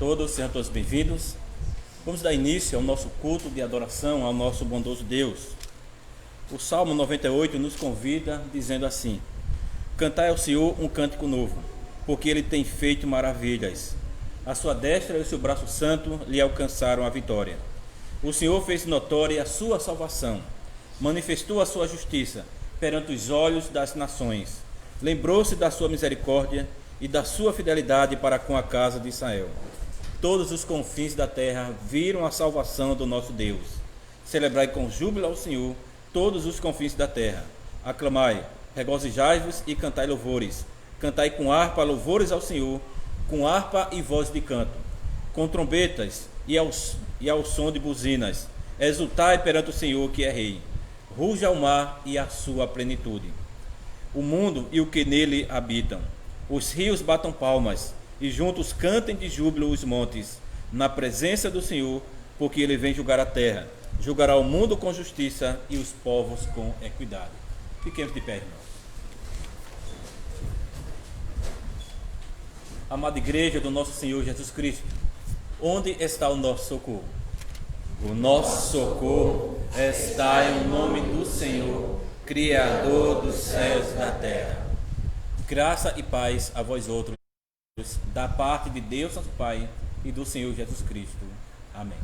todos, sejam todos bem-vindos. Vamos dar início ao nosso culto de adoração ao nosso bondoso Deus. O Salmo 98 nos convida dizendo assim: cantai ao Senhor um cântico novo, porque Ele tem feito maravilhas. A sua destra e o seu braço santo lhe alcançaram a vitória. O Senhor fez notória a sua salvação, manifestou a sua justiça perante os olhos das nações. Lembrou-se da sua misericórdia e da sua fidelidade para com a casa de Israel. Todos os confins da terra viram a salvação do nosso Deus. Celebrai com júbilo ao Senhor todos os confins da terra. Aclamai, regozijai-vos e cantai louvores. Cantai com harpa louvores ao Senhor, com harpa e voz de canto, com trombetas e ao som de buzinas. Exultai perante o Senhor que é rei. Ruja o mar e a sua plenitude, o mundo e o que nele habitam. Os rios batam palmas, e juntos cantem de júbilo os montes, na presença do Senhor, porque Ele vem julgar a terra. Julgará o mundo com justiça e os povos com equidade. Fiquemos de pé, irmãos. Amada igreja do nosso Senhor Jesus Cristo, onde está o nosso socorro? O nosso socorro está em nome do Senhor, Criador dos céus e da terra. Graça e paz a vós outros, da parte de Deus nosso Pai e do Senhor Jesus Cristo. Amém.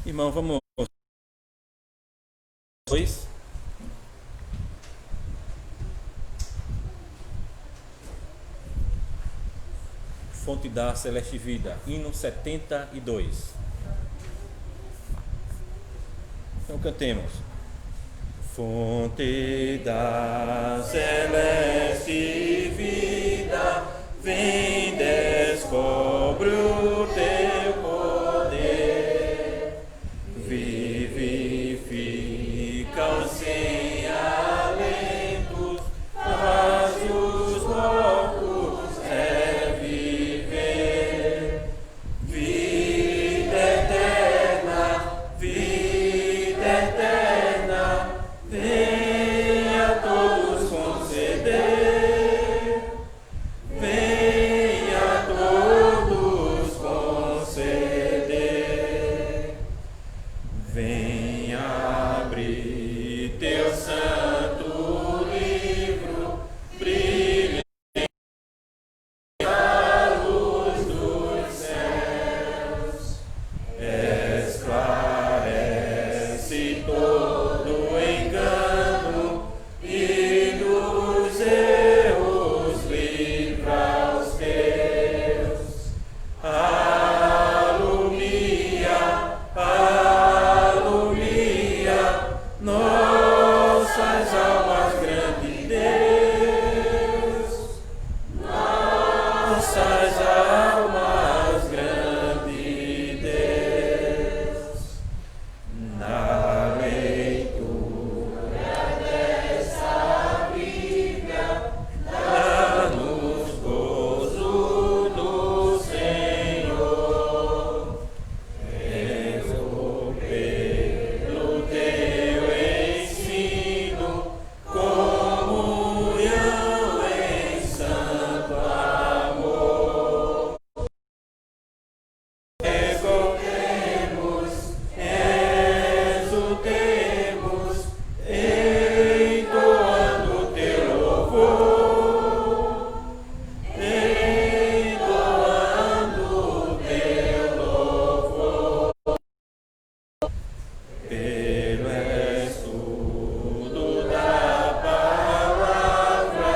Irmão, vamos. Fonte da Celeste Vida, hino 72. Então cantemos. Fonte da celeste vida, vem, descobre o teu poder, vivifica os sem alentos, faz os mortos reviver. Vida eterna, vida eterna, venha a todos conceder, venha a todos conceder, venha abrir teu santo livro, brilha a luz dos céus, esclarece todo engano e dos erros livra os teus. Alumia, alumia nossas almas, grande Deus, nossas almas, grande Deus. Na leitura dessa Bíblia, dá-nos gozo do Senhor. Rezo pelo teu ensino, comunhão em santo amor. Recorremos, exultemos, entoando teu louvor, entoando teu louvor. Pelo estudo da palavra,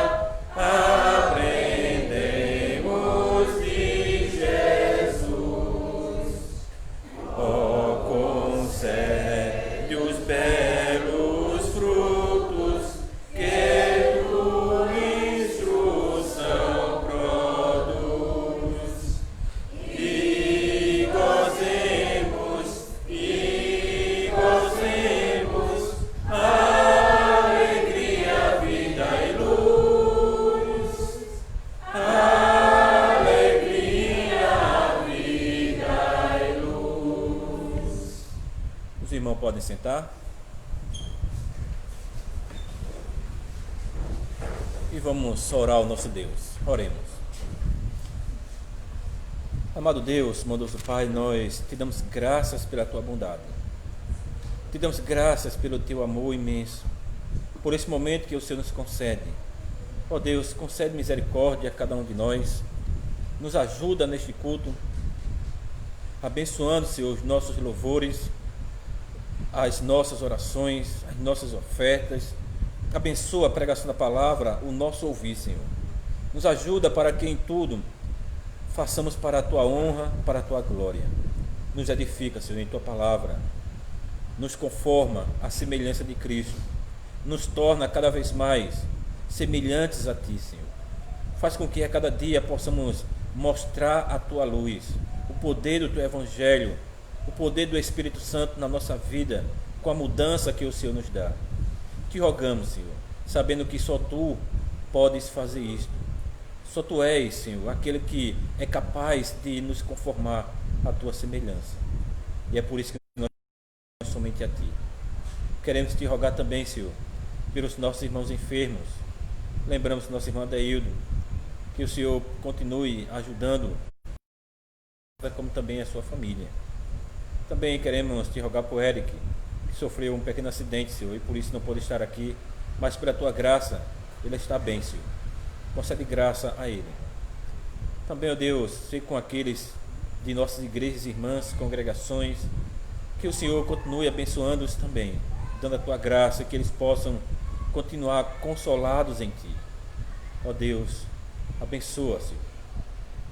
aprendemos de Jesus. Ó, concede os belos frutos que tua instrução produz. E gozemos alegria, vida e luz. Alegria, vida e luz. Os irmãos podem sentar. E vamos orar ao nosso Deus. Oremos. Amado Deus, bondoso Pai, nós te damos graças pela tua bondade. Te damos graças pelo teu amor imenso, por esse momento que o Senhor nos concede. Ó Deus, concede misericórdia a cada um de nós. Nos ajuda neste culto, abençoando, Senhor, os nossos louvores, as nossas orações, as nossas ofertas. Abençoa a pregação da palavra, o nosso ouvir, Senhor. Nos ajuda para que em tudo façamos para a tua honra, para a tua glória. Nos edifica, Senhor, em tua palavra. Nos conforma à semelhança de Cristo. Nos torna cada vez mais semelhantes a ti, Senhor. Faz com que a cada dia possamos mostrar a tua luz, o poder do teu evangelho, o poder do Espírito Santo na nossa vida, com a mudança que o Senhor nos dá. Te rogamos, Senhor, sabendo que só tu podes fazer isto. Só tu és, Senhor, aquele que é capaz de nos conformar à tua semelhança. E é por isso que nós somente a ti. Queremos te rogar também, Senhor, pelos nossos irmãos enfermos. Lembramos nosso irmão Adeildo, que o Senhor continue ajudando, como também a sua família. Também queremos te rogar por Eric, que sofreu um pequeno acidente, Senhor, e por isso não pôde estar aqui, mas pela tua graça, ele está bem, Senhor. Concede graça a ele. Também, ó Deus, seja com aqueles de nossas igrejas, irmãs, congregações, que o Senhor continue abençoando-os também, dando a tua graça, que eles possam continuar consolados em ti. Ó Deus, abençoa, Senhor,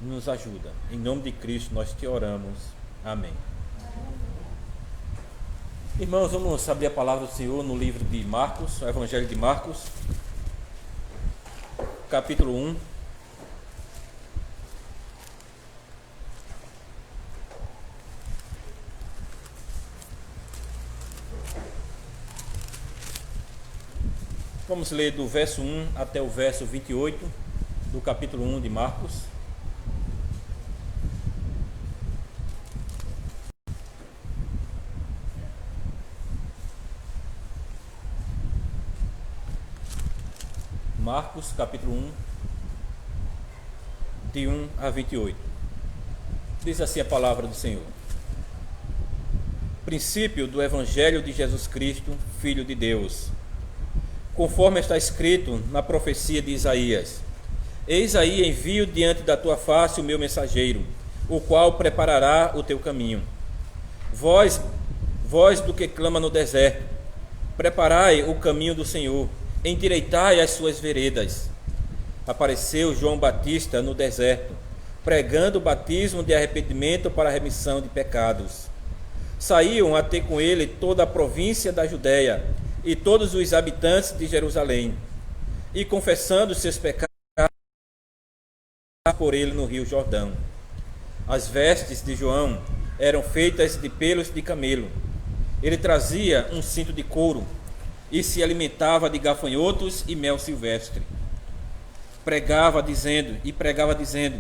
nos ajuda. Em nome de Cristo nós te oramos. Amém. Irmãos, vamos abrir a palavra do Senhor no livro de Marcos, o Evangelho de Marcos, capítulo 1. Vamos ler do verso 1 até o verso 28 do capítulo 1 de Marcos. Marcos, capítulo 1, de 1 a 28. Diz assim a palavra do Senhor. Princípio do Evangelho de Jesus Cristo, Filho de Deus, conforme está escrito na profecia de Isaías: Eis aí envio diante da tua face o meu mensageiro, o qual preparará o teu caminho. Vós do que clama no deserto, preparai o caminho do Senhor, endireitai as suas veredas. Apareceu João Batista no deserto, pregando o batismo de arrependimento para a remissão de pecados. Saíam a ter com ele toda a província da Judéia e todos os habitantes de Jerusalém, e confessando seus pecados por ele no rio Jordão. As vestes de João eram feitas de pelos de camelo. Ele trazia um cinto de couro e se alimentava de gafanhotos e mel silvestre. Pregava dizendo: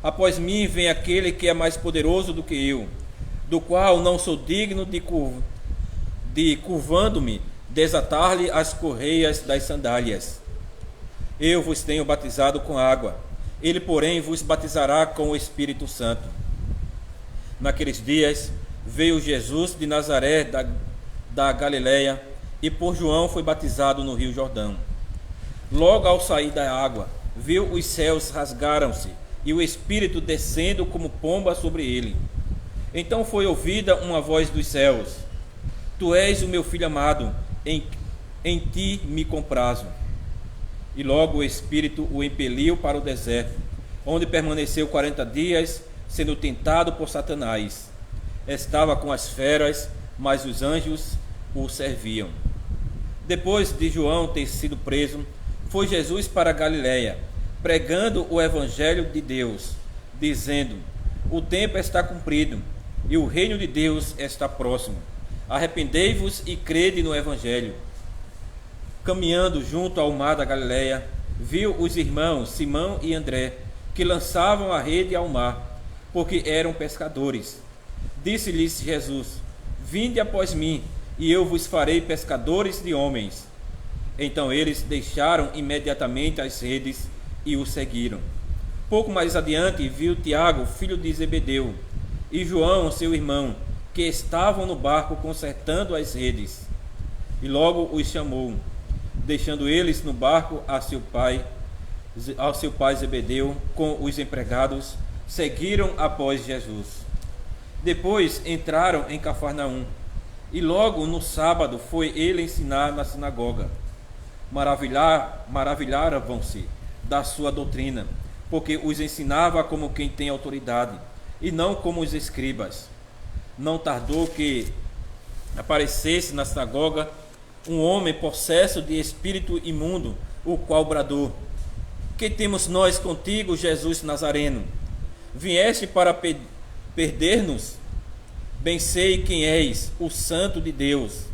Após mim vem aquele que é mais poderoso do que eu, do qual não sou digno de curvando-me, desatar-lhe as correias das sandálias. Eu vos tenho batizado com água, ele, porém, vos batizará com o Espírito Santo. Naqueles dias veio Jesus de Nazaré da Galileia, e por João foi batizado no rio Jordão. Logo ao sair da água, viu os céus rasgaram-se, e o Espírito descendo como pomba sobre ele. Então foi ouvida uma voz dos céus: Tu és o meu filho amado, em ti me comprazo. E logo o Espírito o impeliu para o deserto, onde permaneceu 40 dias, sendo tentado por Satanás. Estava com as feras, mas os anjos o serviam. Depois de João ter sido preso, foi Jesus para a Galileia, pregando o Evangelho de Deus, dizendo: O tempo está cumprido, e o reino de Deus está próximo. Arrependei-vos e crede no Evangelho. Caminhando junto ao mar da Galileia, viu os irmãos Simão e André, que lançavam a rede ao mar, porque eram pescadores. Disse-lhes Jesus: Vinde após mim, e eu vos farei pescadores de homens. Então eles deixaram imediatamente as redes e o seguiram. Pouco mais adiante, viu Tiago, filho de Zebedeu, e João, seu irmão, que estavam no barco consertando as redes. E logo os chamou, deixando eles no barco ao seu pai Zebedeu com os empregados, seguiram após Jesus. Depois entraram em Cafarnaum, e logo no sábado foi ele ensinar na sinagoga. Maravilhavam-se da sua doutrina, porque os ensinava como quem tem autoridade, e não como os escribas. Não tardou que aparecesse na sinagoga um homem possesso de espírito imundo, o qual bradou: que temos nós contigo, Jesus Nazareno? Vieste para perder-nos? Bem sei quem és, o Santo de Deus.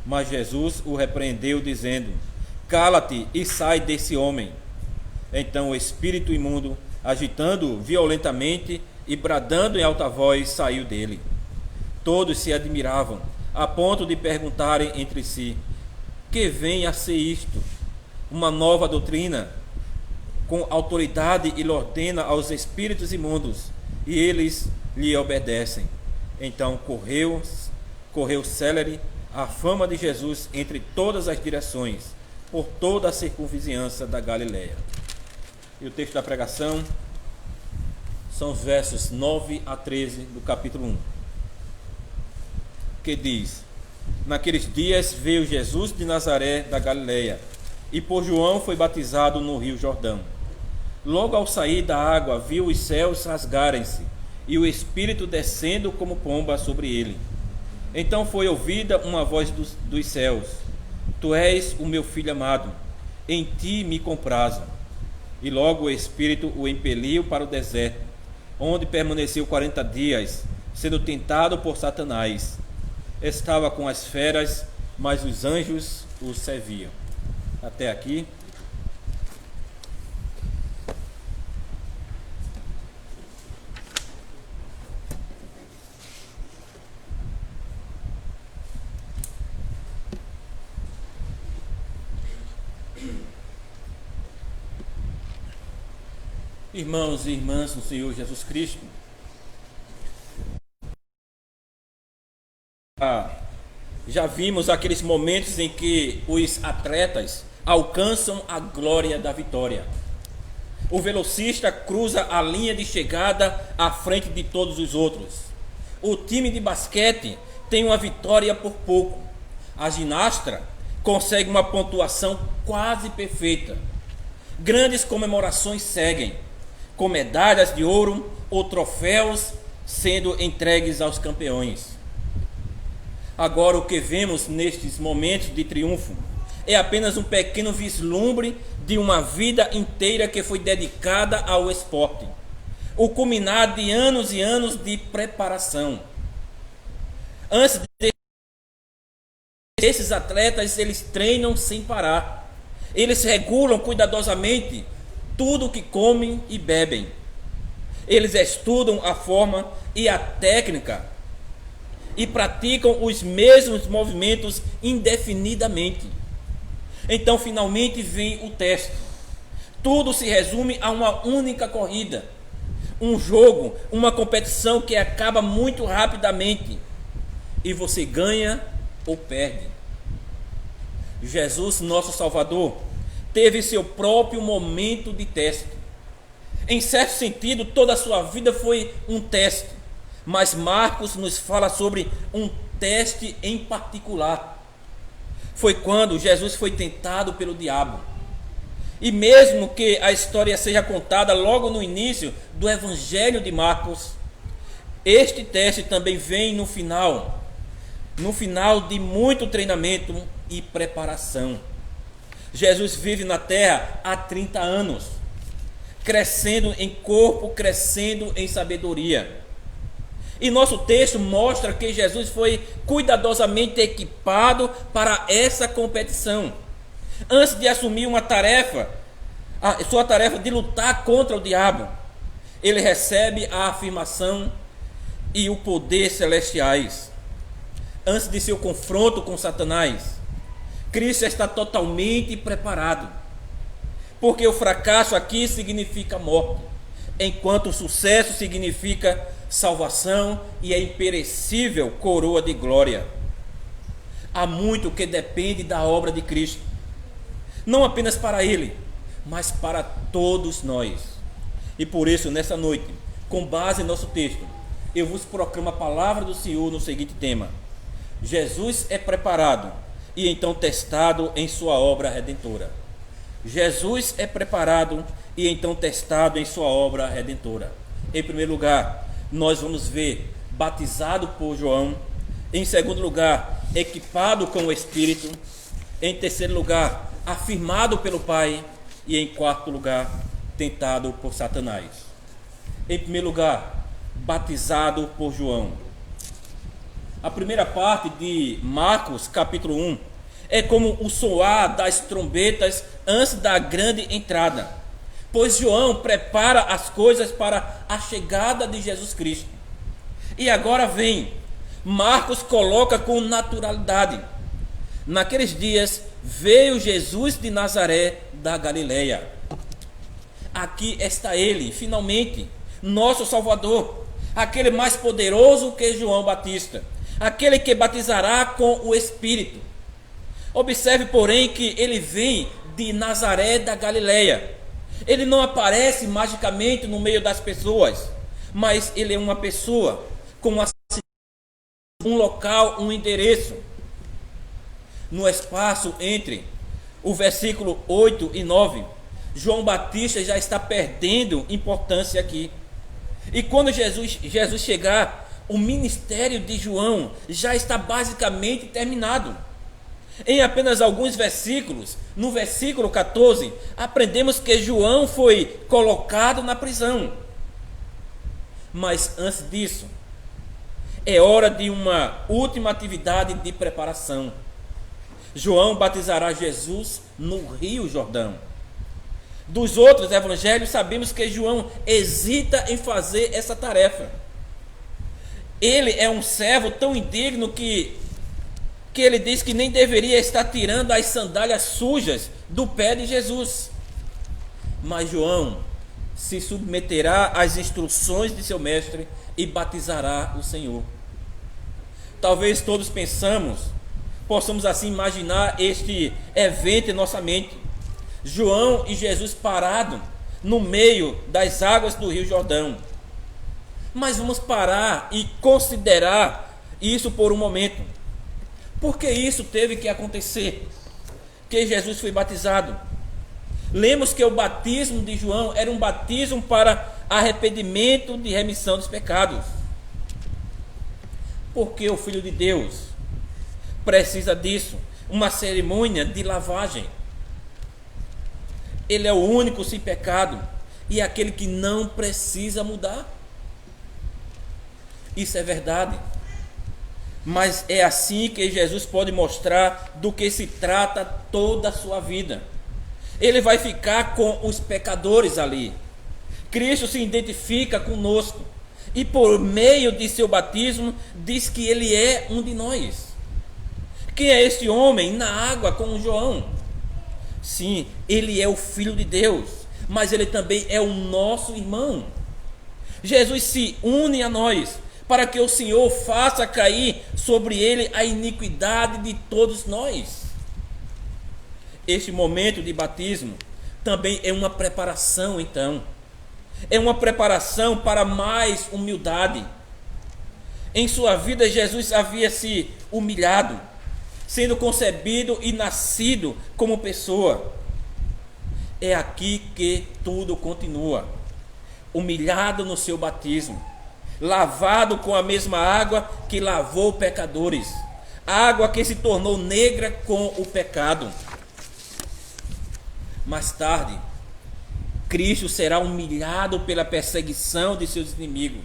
Mas Jesus o repreendeu, dizendo: cala-te e sai desse homem. Então o espírito imundo, agitando-o violentamente e bradando em alta voz, saiu dele. Todos se admiravam, a ponto de perguntarem entre si: que vem a ser isto? Uma nova doutrina? Com autoridade ele ordena aos espíritos imundos, e eles lhe obedecem. Então correu célere a fama de Jesus entre todas as direções, por toda a circunvizinhança da Galileia. E o texto da pregação são os versos 9 a 13 do capítulo 1, que diz: naqueles dias veio Jesus de Nazaré da Galileia, e por João foi batizado no rio Jordão. Logo ao sair da água, viu os céus rasgarem-se, e o Espírito descendo como pomba sobre ele. Então foi ouvida uma voz dos céus: tu és o meu filho amado, em ti me comprazo. E logo o Espírito o impeliu para o deserto, onde permaneceu 40 dias, sendo tentado por Satanás. Estava com as feras, mas os anjos o serviam. Até aqui. Irmãos e irmãs no Senhor Jesus Cristo, já vimos aqueles momentos em que os atletas alcançam a glória da vitória. O velocista cruza a linha de chegada à frente de todos os outros. O time de basquete tem uma vitória por pouco. A ginasta consegue uma pontuação quase perfeita. Grandes comemorações seguem, com medalhas de ouro ou troféus sendo entregues aos campeões. Agora, o que vemos nestes momentos de triunfo é apenas um pequeno vislumbre de uma vida inteira que foi dedicada ao esporte, o culminar de anos e anos de preparação. Antes esses atletas, eles treinam sem parar, eles regulam cuidadosamente tudo o que comem e bebem. Eles estudam a forma e a técnica e praticam os mesmos movimentos indefinidamente. Então, finalmente vem o teste. Tudo se resume a uma única corrida, um jogo, uma competição que acaba muito rapidamente e você ganha ou perde. Jesus, nosso Salvador, teve seu próprio momento de teste. Em certo sentido, toda a sua vida foi um teste, mas Marcos nos fala sobre um teste em particular. Foi quando Jesus foi tentado pelo diabo. E mesmo que a história seja contada logo no início do Evangelho de Marcos, este teste também vem no final de muito treinamento e preparação. Jesus vive na terra há 30 anos, crescendo em corpo, crescendo em sabedoria. E nosso texto mostra que Jesus foi cuidadosamente equipado para essa competição. Antes de assumir uma tarefa, sua tarefa de lutar contra o diabo, ele recebe a afirmação e o poder celestiais. Antes de seu confronto com Satanás, Cristo está totalmente preparado, porque o fracasso aqui significa morte. enquanto o sucesso significa salvação e a imperecível coroa de glória. Há muito que depende da obra de Cristo, não apenas para Ele, mas para todos nós. E por isso, nessa noite, com base em nosso texto, eu vos proclamo a palavra do Senhor no seguinte tema: Jesus é preparado e então testado em sua obra redentora. Jesus é preparado e então testado em sua obra redentora. Em primeiro lugar, nós vamos ver batizado por João. Em segundo lugar, equipado com o Espírito. Em terceiro lugar, afirmado pelo Pai. E em quarto lugar, tentado por Satanás. Em primeiro lugar, batizado por João. A primeira parte de Marcos capítulo 1 é como o soar das trombetas antes da grande entrada, pois João prepara as coisas para a chegada de Jesus Cristo. E agora vem, Marcos coloca com naturalidade: naqueles dias veio Jesus de Nazaré da Galileia. Aqui está ele, finalmente, nosso Salvador, aquele mais poderoso que João Batista, aquele que batizará com o Espírito. Observe, porém, que ele vem de Nazaré da Galileia. Ele não aparece magicamente no meio das pessoas, mas ele é uma pessoa com um local, um endereço. No espaço entre o versículo 8 e 9, João Batista já está perdendo importância aqui. E quando Jesus chegar, o ministério de João já está basicamente terminado. Em apenas alguns versículos, no versículo 14, aprendemos que João foi colocado na prisão. Mas antes disso, é hora de uma última atividade de preparação. João batizará Jesus no Rio Jordão. Dos outros evangelhos, sabemos que João hesita em fazer essa tarefa. Ele é um servo tão indigno que ele diz que nem deveria estar tirando as sandálias sujas do pé de Jesus. Mas João se submeterá às instruções de seu mestre e batizará o Senhor. Talvez todos possamos assim imaginar este evento em nossa mente: João e Jesus parado no meio das águas do Rio Jordão. Mas vamos parar e considerar isso por um momento. Por que isso teve que acontecer? Que Jesus foi batizado. Lemos que o batismo de João era um batismo para arrependimento de remissão dos pecados. Porque o Filho de Deus precisa disso, uma cerimônia de lavagem. Ele é o único sem pecado e é aquele que não precisa mudar. Isso é verdade. Mas é assim que Jesus pode mostrar do que se trata toda a sua vida. Ele vai ficar com os pecadores ali. Cristo se identifica conosco e por meio de seu batismo diz que ele é um de nós. Quem é este homem na água com João? Sim, ele é o Filho de Deus, mas ele também é o nosso irmão. Jesus se une a nós para que o Senhor faça cair sobre ele a iniquidade de todos nós. Este momento de batismo também é uma preparação, então. É uma preparação para mais humildade. Em sua vida, Jesus havia se humilhado, sendo concebido e nascido como pessoa. É aqui que tudo continua. Humilhado no seu batismo, lavado com a mesma água que lavou pecadores, água que se tornou negra com o pecado. Mais tarde, Cristo será humilhado pela perseguição de seus inimigos,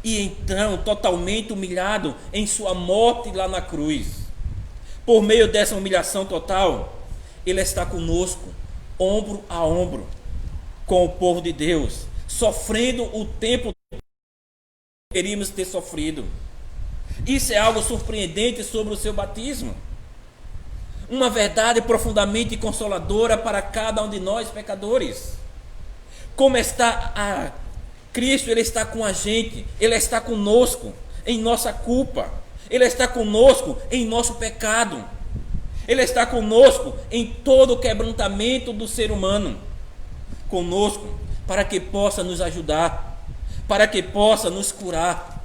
e então totalmente humilhado em sua morte lá na cruz. Por meio dessa humilhação total, ele está conosco, ombro a ombro, com o povo de Deus, sofrendo o tempo que queríamos ter sofrido. Isso é algo surpreendente sobre o seu batismo. Uma verdade profundamente consoladora para cada um de nós pecadores. Como está Cristo, Ele está com a gente, Ele está conosco em nossa culpa, Ele está conosco em nosso pecado, Ele está conosco em todo o quebrantamento do ser humano, conosco para que possa nos ajudar, para que possa nos curar.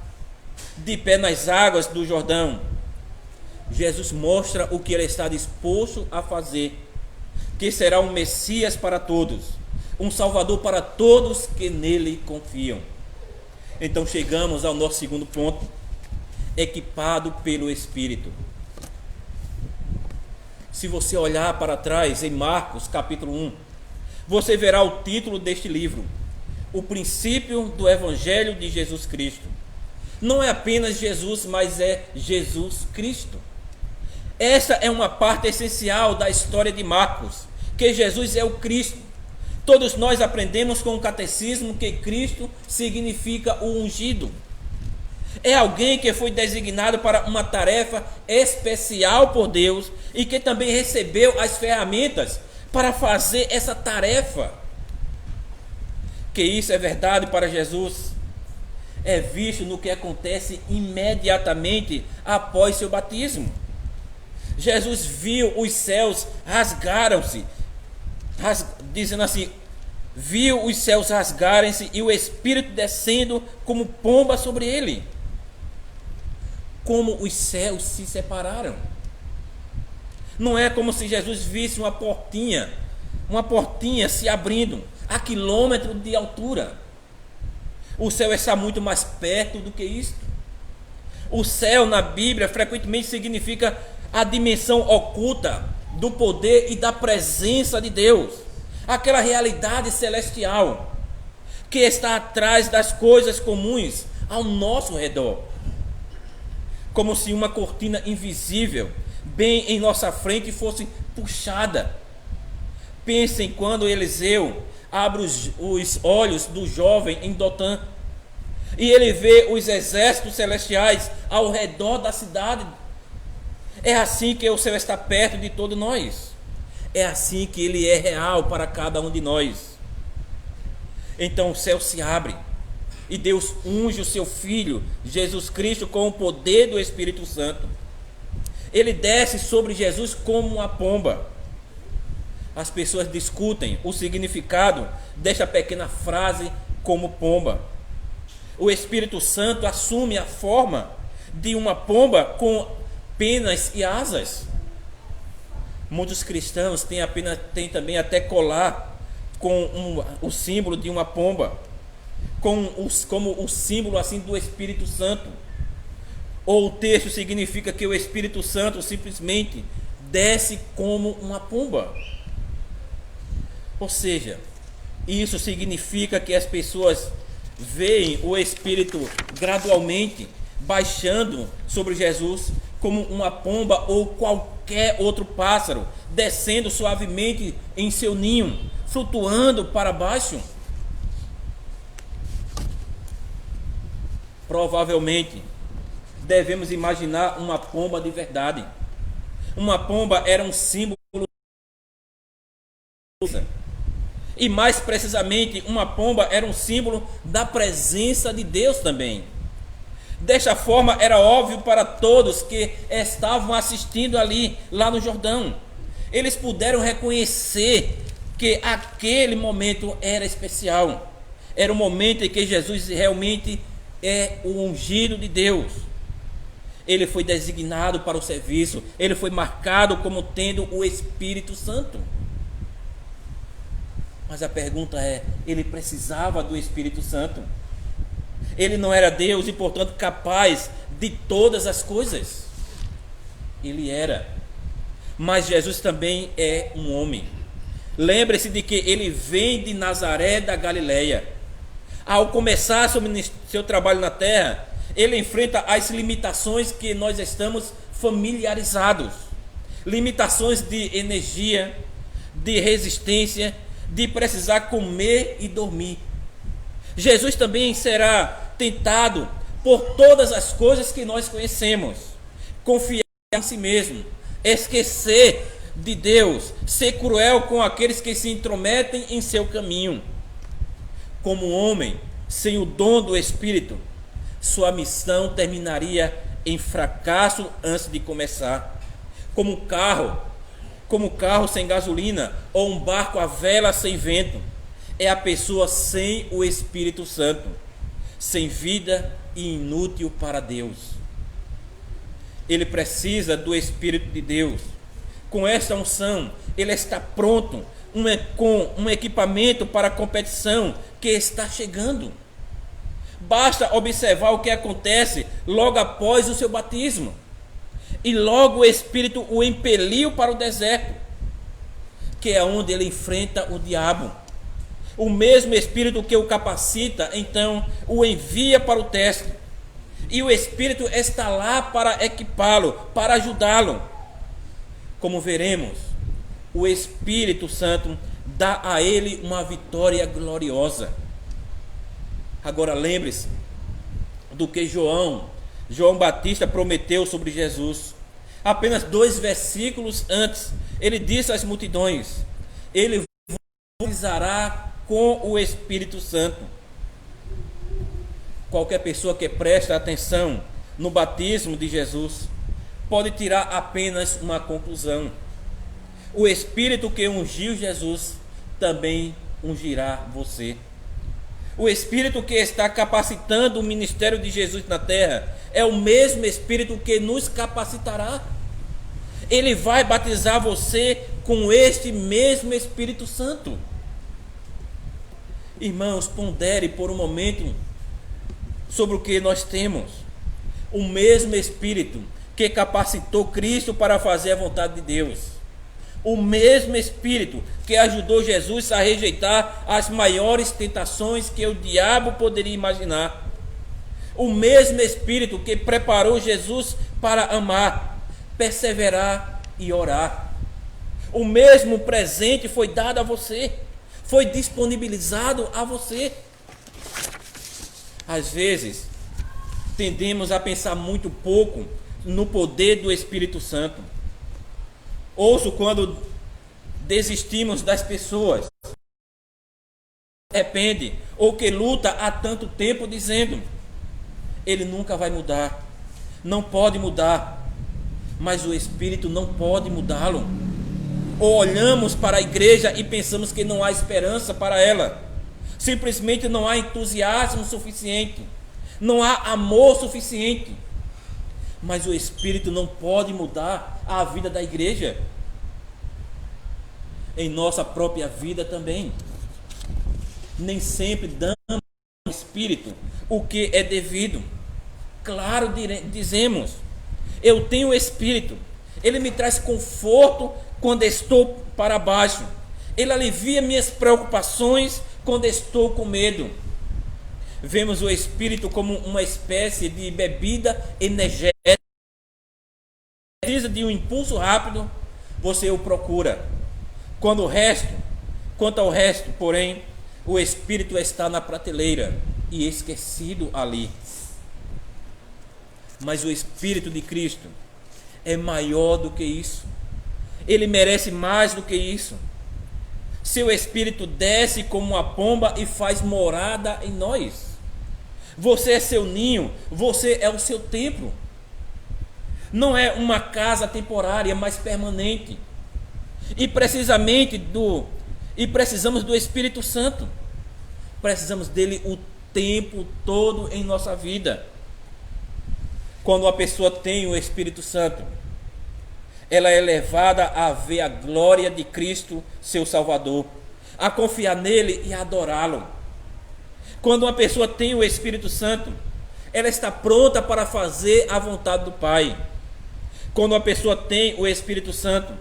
De pé nas águas do Jordão, Jesus mostra o que Ele está disposto a fazer, que será um Messias para todos, um Salvador para todos que nele confiam. Então chegamos ao nosso segundo ponto: equipado pelo Espírito. Se você olhar para trás em Marcos capítulo 1, você verá o título deste livro: O Princípio do Evangelho de Jesus Cristo. Não é apenas Jesus, mas é Jesus Cristo. Essa é uma parte essencial da história de Marcos, que Jesus é o Cristo. Todos nós aprendemos com o catecismo que Cristo significa o ungido. É alguém que foi designado para uma tarefa especial por Deus e que também recebeu as ferramentas para fazer essa tarefa. Que isso é verdade para Jesus é visto no que acontece imediatamente após seu batismo. Jesus viu os céus rasgaram-se, dizendo assim, viu os céus rasgarem-se e o Espírito descendo como pomba sobre ele. Como os céus se separaram. Não é como se Jesus visse uma portinha se abrindo a quilômetro de altura. O céu está muito mais perto do que isso. O céu na Bíblia frequentemente significa a dimensão oculta do poder e da presença de Deus, aquela realidade celestial que está atrás das coisas comuns ao nosso redor, como se uma cortina invisível bem em nossa frente fosse puxada. Pensem quando Eliseu abre os olhos do jovem em Dotã e ele vê os exércitos celestiais ao redor da cidade. É assim que o céu está perto de todos nós. É assim que ele é real para cada um de nós. Então o céu se abre e Deus unge o seu Filho, Jesus Cristo, com o poder do Espírito Santo. Ele desce sobre Jesus como uma pomba. As pessoas discutem o significado desta pequena frase como pomba. O Espírito Santo assume a forma de uma pomba com penas e asas. Muitos cristãos têm também até colar com o símbolo de uma pomba, como o símbolo assim do Espírito Santo. Ou o texto significa que o Espírito Santo simplesmente desce como uma pomba. Ou seja, isso significa que as pessoas veem o Espírito gradualmente baixando sobre Jesus como uma pomba ou qualquer outro pássaro, descendo suavemente em seu ninho, flutuando para baixo. Provavelmente devemos imaginar uma pomba de verdade. Uma pomba era um símbolo, e mais precisamente uma pomba era um símbolo da presença de Deus também. Desta forma era óbvio para todos que estavam assistindo lá no Jordão. Eles puderam reconhecer que aquele momento era especial. Era o momento em que Jesus realmente é o ungido de Deus. Ele foi designado para o serviço. Ele foi marcado como tendo o Espírito Santo. Mas a pergunta é, ele precisava do Espírito Santo? Ele não era Deus e, portanto, capaz de todas as coisas? Ele era. Mas Jesus também é um homem. Lembre-se de que ele vem de Nazaré da Galileia. Ao começar seu trabalho na terra, ele enfrenta as limitações que nós estamos familiarizados. Limitações de energia, de resistência, de precisar comer e dormir. Jesus também será tentado por todas as coisas que nós conhecemos. Confiar em si mesmo, esquecer de Deus, ser cruel com aqueles que se intrometem em seu caminho. Como homem, Sem o dom do Espírito, sua missão terminaria em fracasso antes de começar. Como um carro sem gasolina ou um barco à vela sem vento. É a pessoa sem o Espírito Santo, sem vida e inútil para Deus. Ele precisa do Espírito de Deus. Com esta unção, ele está pronto, com um equipamento para a competição que está chegando. Basta observar o que acontece logo após o seu batismo. E logo o Espírito o impeliu para o deserto, que é onde ele enfrenta o diabo. O mesmo Espírito que o capacita, então, o envia para o teste. E o Espírito está lá para equipá-lo, para ajudá-lo. Como veremos, o Espírito Santo dá a ele uma vitória gloriosa. Agora lembre-se do que João Batista prometeu sobre Jesus. Apenas 2 versículos antes, ele disse às multidões: ele batizará com o Espírito Santo. Qualquer pessoa que presta atenção no batismo de Jesus pode tirar apenas uma conclusão: o Espírito que ungiu Jesus também ungirá você. O Espírito que está capacitando o ministério de Jesus na terra é o mesmo Espírito que nos capacitará. Ele vai batizar você com este mesmo Espírito Santo. Irmãos, pondere por um momento sobre o que nós temos. O mesmo Espírito que capacitou Cristo para fazer a vontade de Deus. O mesmo Espírito que ajudou Jesus a rejeitar as maiores tentações que o diabo poderia imaginar. O mesmo Espírito que preparou Jesus para amar, perseverar e orar. O mesmo presente foi dado a você, foi disponibilizado a você. Às vezes, tendemos a pensar muito pouco no poder do Espírito Santo. Ouço quando desistimos das pessoas, arrepende ou que luta há tanto tempo dizendo: ele nunca vai mudar, não pode mudar, mas o Espírito não pode mudá-lo. Ou olhamos para a igreja e pensamos que não há esperança para ela, simplesmente não há entusiasmo suficiente, não há amor suficiente. Mas o Espírito não pode mudar a vida da igreja. Em nossa própria vida também. Nem sempre damos ao Espírito o que é devido. Claro, dizemos: eu tenho o Espírito, ele me traz conforto quando estou para baixo, ele alivia minhas preocupações quando estou com medo. Vemos o Espírito como uma espécie de bebida energética. Precisa de um impulso rápido, você o procura. Quanto ao resto, porém, o Espírito está na prateleira e esquecido ali. Mas o Espírito de Cristo é maior do que isso. Ele merece mais do que isso. Seu Espírito desce como uma pomba e faz morada em nós. Você é seu ninho, você é o seu templo. Não é uma casa temporária, mas permanente. E precisamos do Espírito Santo. Precisamos dele o tempo todo em nossa vida. Quando uma pessoa tem o Espírito Santo, ela é levada a ver a glória de Cristo, seu Salvador, a confiar nele e a adorá-lo. Quando uma pessoa tem o Espírito Santo, ela está pronta para fazer a vontade do Pai. Quando uma pessoa tem o Espírito Santo,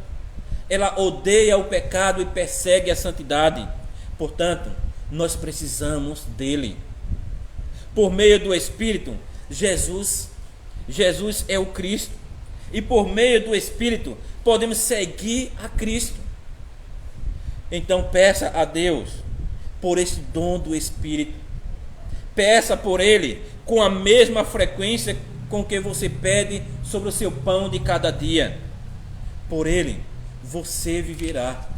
ela odeia o pecado e persegue a santidade. Portanto, nós precisamos dele. Por meio do Espírito, Jesus é o Cristo. E por meio do Espírito, podemos seguir a Cristo. Então peça a Deus por esse dom do Espírito. Peça por ele com a mesma frequência com que você pede sobre o seu pão de cada dia. Por ele, você viverá.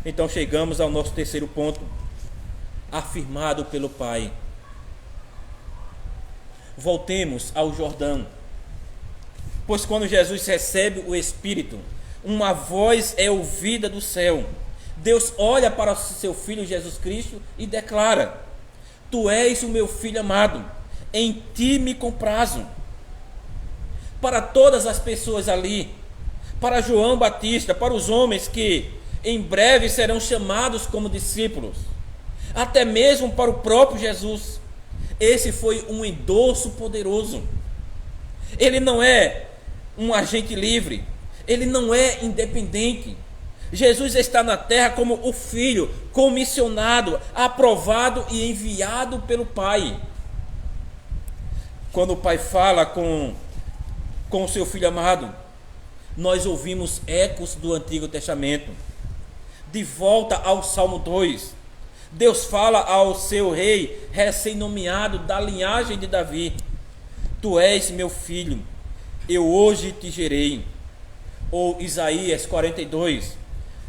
Então chegamos ao nosso terceiro ponto, afirmado pelo Pai. Voltemos ao Jordão. Pois quando Jesus recebe o Espírito, uma voz é ouvida do céu. Deus olha para o seu Filho Jesus Cristo e declara: Tu és o meu Filho amado, em ti me comprazo. Para todas as pessoas ali, para João Batista, para os homens que em breve serão chamados como discípulos, até mesmo para o próprio Jesus, esse foi um endosso poderoso. Ele não é um agente livre, ele não é independente. Jesus está na terra como o Filho, comissionado, aprovado e enviado pelo Pai. Quando o Pai fala com o seu Filho amado, nós ouvimos ecos do Antigo Testamento. De volta ao Salmo 2, Deus fala ao seu rei recém-nomeado da linhagem de Davi: Tu és meu filho, eu hoje te gerei. Ou Isaías 42,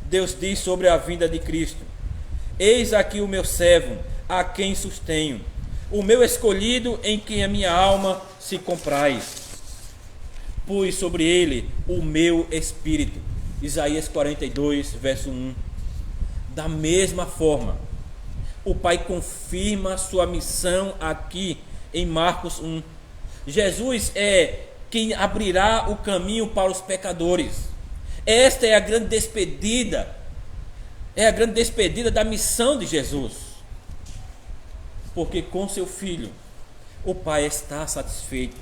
Deus diz sobre a vinda de Cristo: Eis aqui o meu servo, a quem sustenho, o meu escolhido, em quem a minha alma se compraz. Pus sobre ele o meu espírito. Isaías 42, verso 1. Da mesma forma, o Pai confirma sua missão aqui em Marcos 1. Jesus é quem abrirá o caminho para os pecadores. Esta é a grande despedida, da missão de Jesus. Porque com seu Filho, o Pai está satisfeito.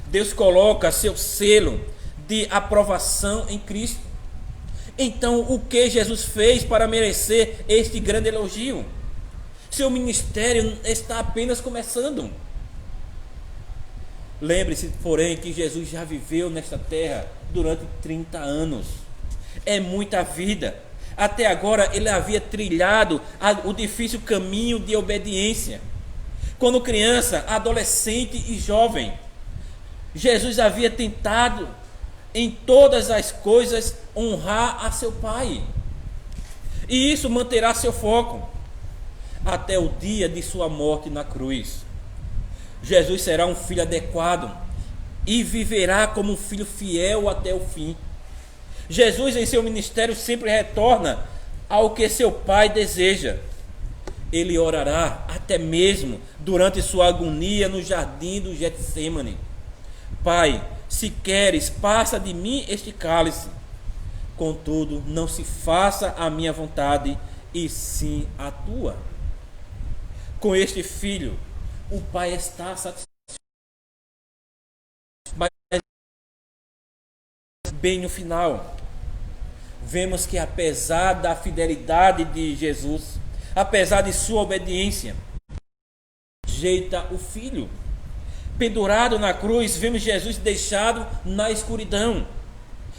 Deus coloca seu selo de aprovação em Cristo. Então, o que Jesus fez para merecer este grande elogio? Seu ministério está apenas começando. Lembre-se, porém, que Jesus já viveu nesta terra durante 30 anos. É muita vida. Até agora ele havia trilhado o difícil caminho de obediência. Quando criança, adolescente e jovem, Jesus havia tentado em todas as coisas honrar a seu Pai. E isso manterá seu foco até o dia de sua morte na cruz. Jesus será um filho adequado e viverá como um filho fiel até o fim. Jesus em seu ministério sempre retorna ao que seu Pai deseja. Ele orará até mesmo durante sua agonia no jardim do Getsêmani: Pai, se queres, passa de mim este cálice. Contudo, não se faça a minha vontade, e sim a tua. Com este filho, o Pai está satisfeito. Mas bem no final, vemos que apesar da fidelidade de Jesus, apesar de sua obediência, rejeita o filho. Pendurado na cruz, vemos Jesus deixado na escuridão.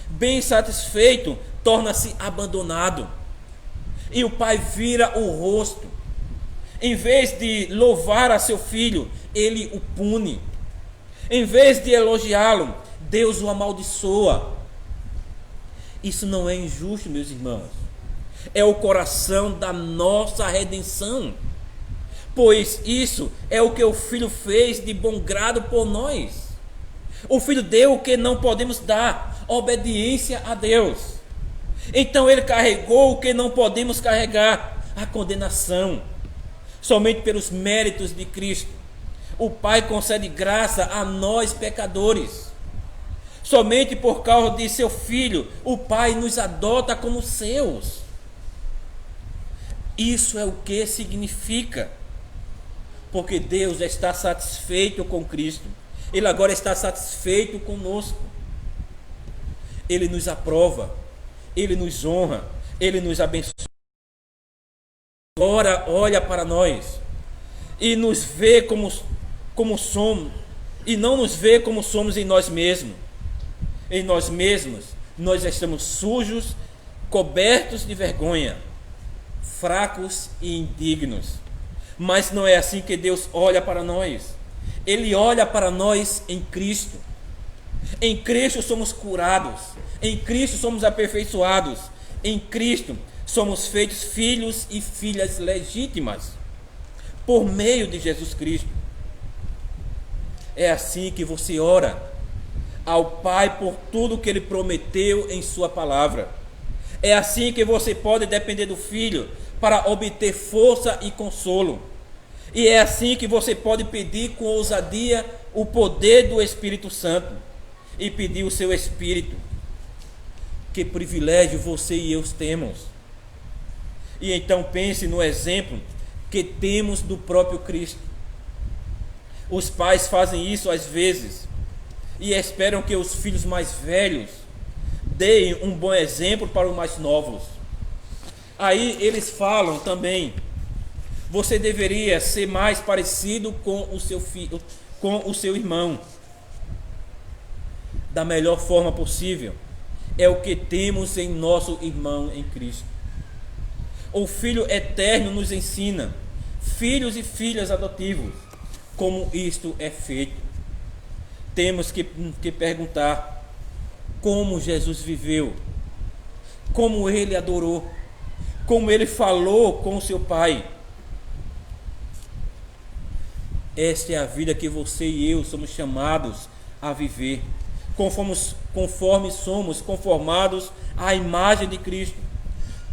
Bem satisfeito, torna-se abandonado. E o Pai vira o rosto. Em vez de louvar a seu filho, ele o pune. Em vez de elogiá-lo, Deus o amaldiçoa. Isso não é injusto, meus irmãos. É o coração da nossa redenção. Pois isso é o que o Filho fez de bom grado por nós. O Filho deu o que não podemos dar: obediência a Deus. Então ele carregou o que não podemos carregar: a condenação. Somente pelos méritos de Cristo, o Pai concede graça a nós pecadores. Somente por causa de seu Filho, o Pai nos adota como seus. Isso é o que significa. Porque Deus está satisfeito com Cristo. Ele agora está satisfeito conosco. Ele nos aprova. Ele nos honra. Ele nos abençoa. Agora olha para nós e nos vê como somos. E não nos vê como somos em nós mesmos. Em nós mesmos, nós estamos sujos, cobertos de vergonha, fracos e indignos. Mas não é assim que Deus olha para nós. Ele olha para nós em Cristo. Em Cristo somos curados. Em Cristo somos aperfeiçoados. Em Cristo somos feitos filhos e filhas legítimas por meio de Jesus Cristo. É assim que você ora ao Pai por tudo que Ele prometeu em sua palavra. É assim que você pode depender do Filho para obter força e consolo. E é assim que você pode pedir com ousadia o poder do Espírito Santo e pedir o seu Espírito. Que privilégio você e eu temos. E então pense no exemplo que temos do próprio Cristo. Os pais fazem isso às vezes e esperam que os filhos mais velhos deem um bom exemplo para os mais novos. Aí eles falam também: você deveria ser mais parecido com o seu filho, com o seu irmão, da melhor forma possível. É o que temos em nosso irmão em Cristo. O Filho eterno nos ensina, filhos e filhas adotivos, como isto é feito. Temos que perguntar como Jesus viveu, como ele adorou, como ele falou com seu Pai. Esta é a vida que você e eu somos chamados a viver, conforme somos conformados à imagem de Cristo.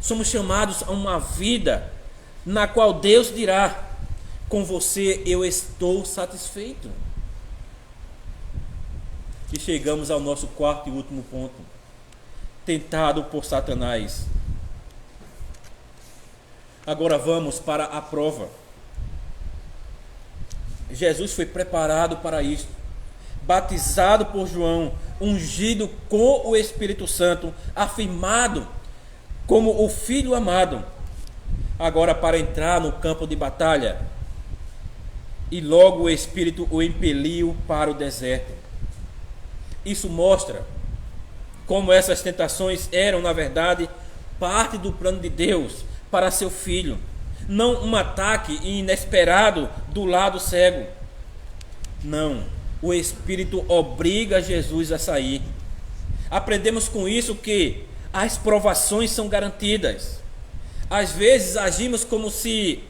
Somos chamados a uma vida na qual Deus dirá: com você eu estou satisfeito. E chegamos ao nosso quarto e último ponto: tentado por Satanás. Agora vamos para a prova. Jesus foi preparado para isto, batizado por João, ungido com o Espírito Santo, afirmado como o Filho amado. Agora para entrar no campo de batalha, e logo o Espírito o impeliu para o deserto. Isso mostra como essas tentações eram, na verdade, parte do plano de Deus para seu filho, não um ataque inesperado do lado cego. Não, o Espírito obriga Jesus a sair. Aprendemos com isso que as provações são garantidas. Às vezes agimos como se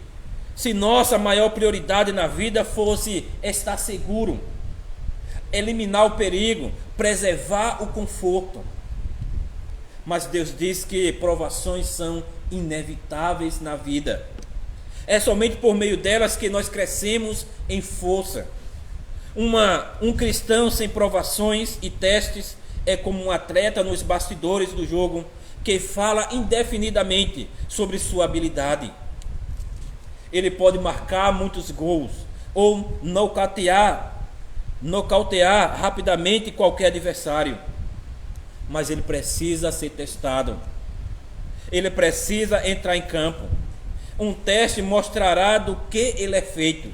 nossa maior prioridade na vida fosse estar seguro, eliminar o perigo, preservar o conforto. Mas Deus diz que provações são inevitáveis na vida. É somente por meio delas que nós crescemos em força. Um cristão sem provações e testes é como um atleta nos bastidores do jogo que fala indefinidamente sobre sua habilidade. Ele pode marcar muitos gols ou nocautear rapidamente qualquer adversário, mas ele precisa ser testado. Ele precisa entrar em campo. Um teste mostrará do que ele é feito,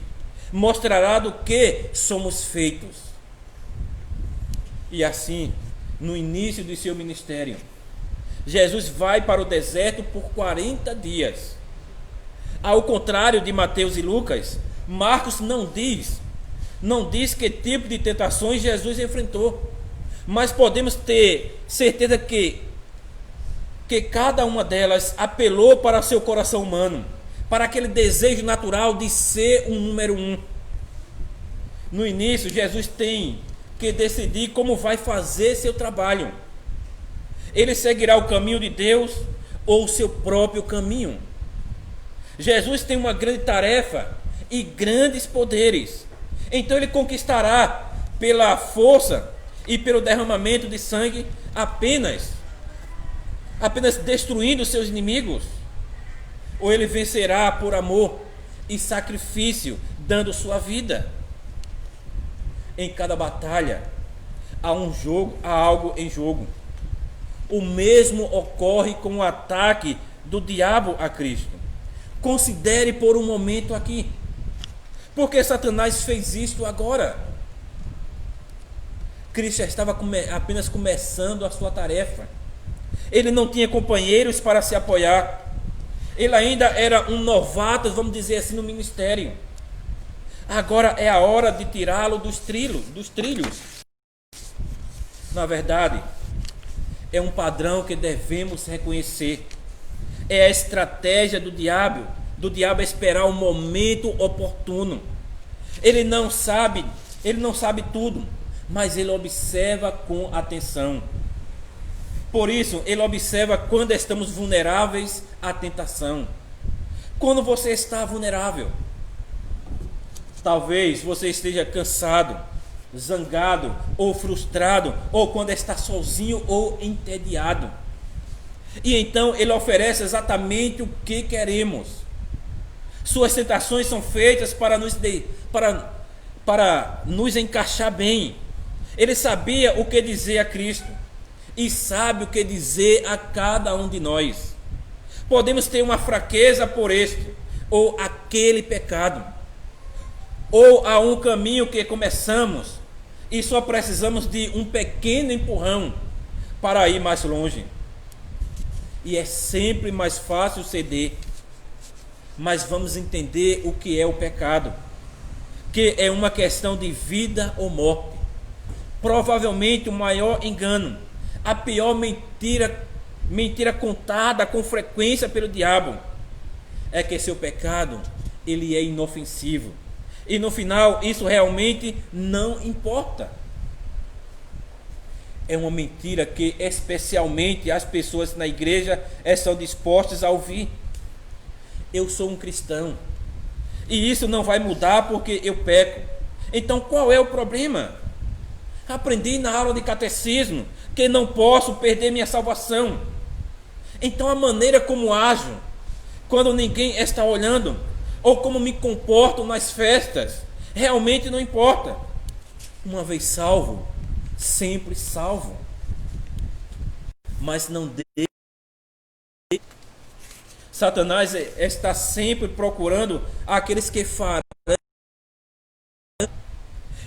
mostrará do que somos feitos. E assim, no início do seu ministério, Jesus vai para o deserto por 40 dias. Ao contrário de Mateus e Lucas, Marcos não diz que tipo de tentações Jesus enfrentou, mas podemos ter certeza que cada uma delas apelou para seu coração humano, para aquele desejo natural de ser um número um. No início, Jesus tem que decidir como vai fazer seu trabalho. Ele seguirá o caminho de Deus ou o seu próprio caminho. Jesus tem uma grande tarefa e grandes poderes. Então ele conquistará pela força e pelo derramamento de sangue apenas destruindo seus inimigos, ou ele vencerá por amor e sacrifício, dando sua vida. Em cada batalha há algo em jogo. O mesmo ocorre com o ataque do diabo a Cristo. Considere por um momento aqui, porque Satanás fez isto agora. Cristo estava apenas começando a sua tarefa. Ele não tinha companheiros para se apoiar. Ele ainda era um novato, vamos dizer assim, no ministério. Agora é a hora de tirá-lo dos trilhos. Na verdade, é um padrão que devemos reconhecer. É a estratégia do diabo esperar o momento oportuno. Ele não sabe Ele não sabe tudo, mas ele observa com atenção. Por isso, ele observa quando estamos vulneráveis à tentação. Quando você está vulnerável, talvez você esteja cansado, zangado ou frustrado, ou quando está sozinho ou entediado. E então ele oferece exatamente o que queremos. Suas tentações são feitas para nos encaixar bem. Ele sabia o que dizer a Cristo e sabe o que dizer a cada um de nós. Podemos ter uma fraqueza por este ou aquele pecado, ou a um caminho que começamos e só precisamos de um pequeno empurrão para ir mais longe. E é sempre mais fácil ceder. Mas vamos entender o que é o pecado, que é uma questão de vida ou morte. Provavelmente o maior engano, a pior mentira contada com frequência pelo diabo, é que seu pecado, ele é inofensivo. E no final, isso realmente não importa. É uma mentira que especialmente as pessoas na igreja estão dispostas a ouvir. Eu sou um cristão e isso não vai mudar porque eu peco. Então qual é o problema? Aprendi na aula de catecismo que não posso perder minha salvação. Então a maneira como ajo quando ninguém está olhando, ou como me comporto nas festas, realmente não importa. Uma vez salvo, sempre salvo. Mas não deixe. Satanás está sempre procurando aqueles que farão.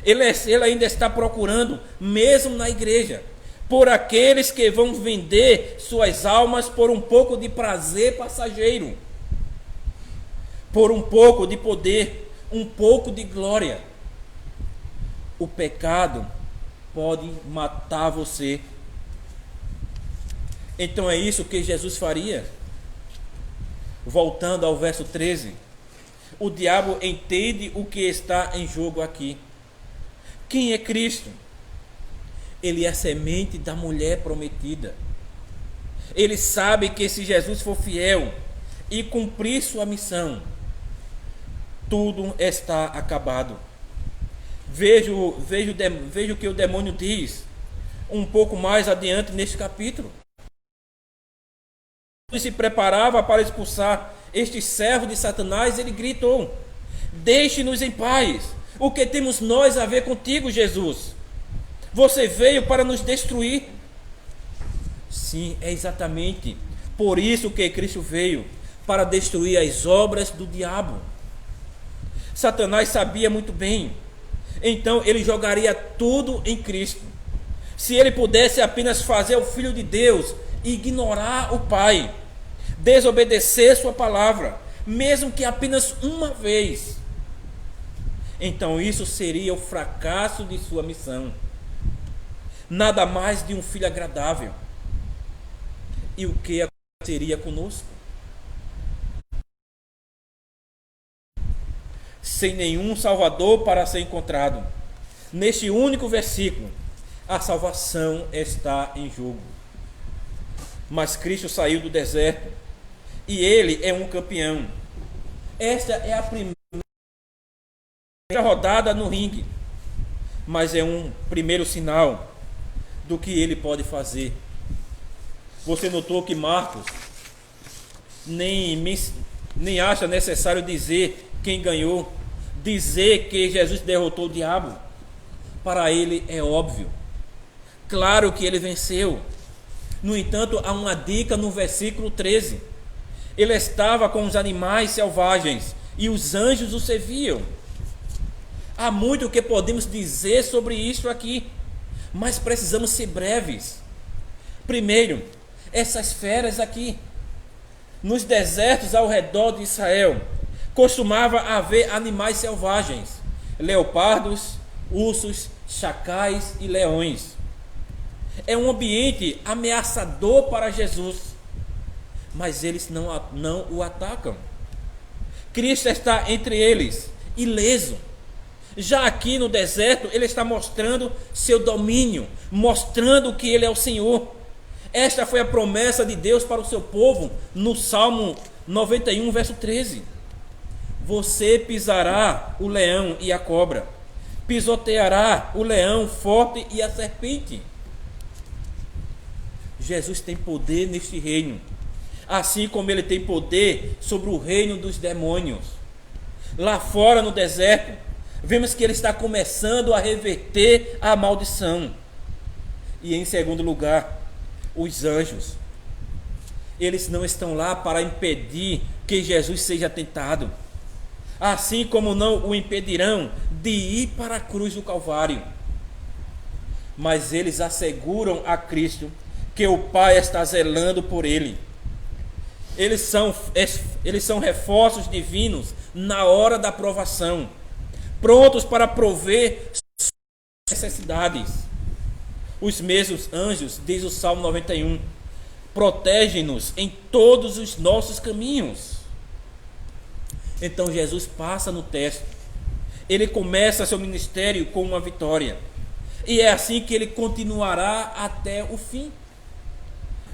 Ele ainda está procurando, mesmo na igreja, por aqueles que vão vender suas almas por um pouco de prazer passageiro, por um pouco de poder, um pouco de glória. O pecado pode matar você. Então é isso que Jesus faria. Voltando ao verso 13, o diabo entende o que está em jogo aqui. Quem é Cristo? Ele é a semente da mulher prometida. Ele sabe que se Jesus for fiel e cumprir sua missão, tudo está acabado. Veja o que o demônio diz um pouco mais adiante neste capítulo. Ele se preparava para expulsar este servo de Satanás. Ele gritou: deixe-nos em paz. O que temos nós a ver contigo, Jesus? Você veio para nos destruir. Sim, é exatamente por isso que Cristo veio, para destruir as obras do diabo. Satanás sabia muito bem. Então ele jogaria tudo em Cristo. Se ele pudesse apenas fazer o Filho de Deus ignorar o Pai, desobedecer sua palavra, mesmo que apenas uma vez, então isso seria o fracasso de sua missão. Nada mais de um filho agradável. E o que aconteceria conosco? Sem nenhum Salvador para ser encontrado, neste único versículo, a salvação está em jogo. Mas Cristo saiu do deserto e ele é um campeão. Esta é a primeira rodada no ringue, mas é um primeiro sinal do que ele pode fazer. Você notou que Marcos nem acha necessário dizer quem ganhou, dizer que Jesus derrotou o diabo. Para ele é óbvio. Claro que ele venceu. No entanto, há uma dica no versículo 13. Ele estava com os animais selvagens e os anjos o serviam. Há muito o que podemos dizer sobre isso aqui, mas precisamos ser breves. Primeiro, essas feras aqui, nos desertos ao redor de Israel, costumava haver animais selvagens, leopardos, ursos, chacais e leões. É um ambiente ameaçador para Jesus, mas eles não o atacam. Cristo está entre eles, ileso. Já aqui no deserto, ele está mostrando seu domínio, mostrando que ele é o Senhor. Esta foi a promessa de Deus para o seu povo no Salmo 91, verso 13. Você pisará o leão e a cobra, pisoteará o leão forte e a serpente. Jesus tem poder neste reino, assim como ele tem poder sobre o reino dos demônios. Lá fora no deserto, vemos que ele está começando a reverter a maldição. E em segundo lugar, os anjos. Eles não estão lá para impedir que Jesus seja tentado, assim como não o impedirão de ir para a cruz do Calvário. Mas eles asseguram a Cristo que o Pai está zelando por ele. Eles são reforços divinos na hora da provação, prontos para prover suas necessidades. Os mesmos anjos, diz o Salmo 91, protegem-nos em todos os nossos caminhos. Então Jesus passa no teste. Ele começa seu ministério com uma vitória. E é assim que ele continuará até o fim.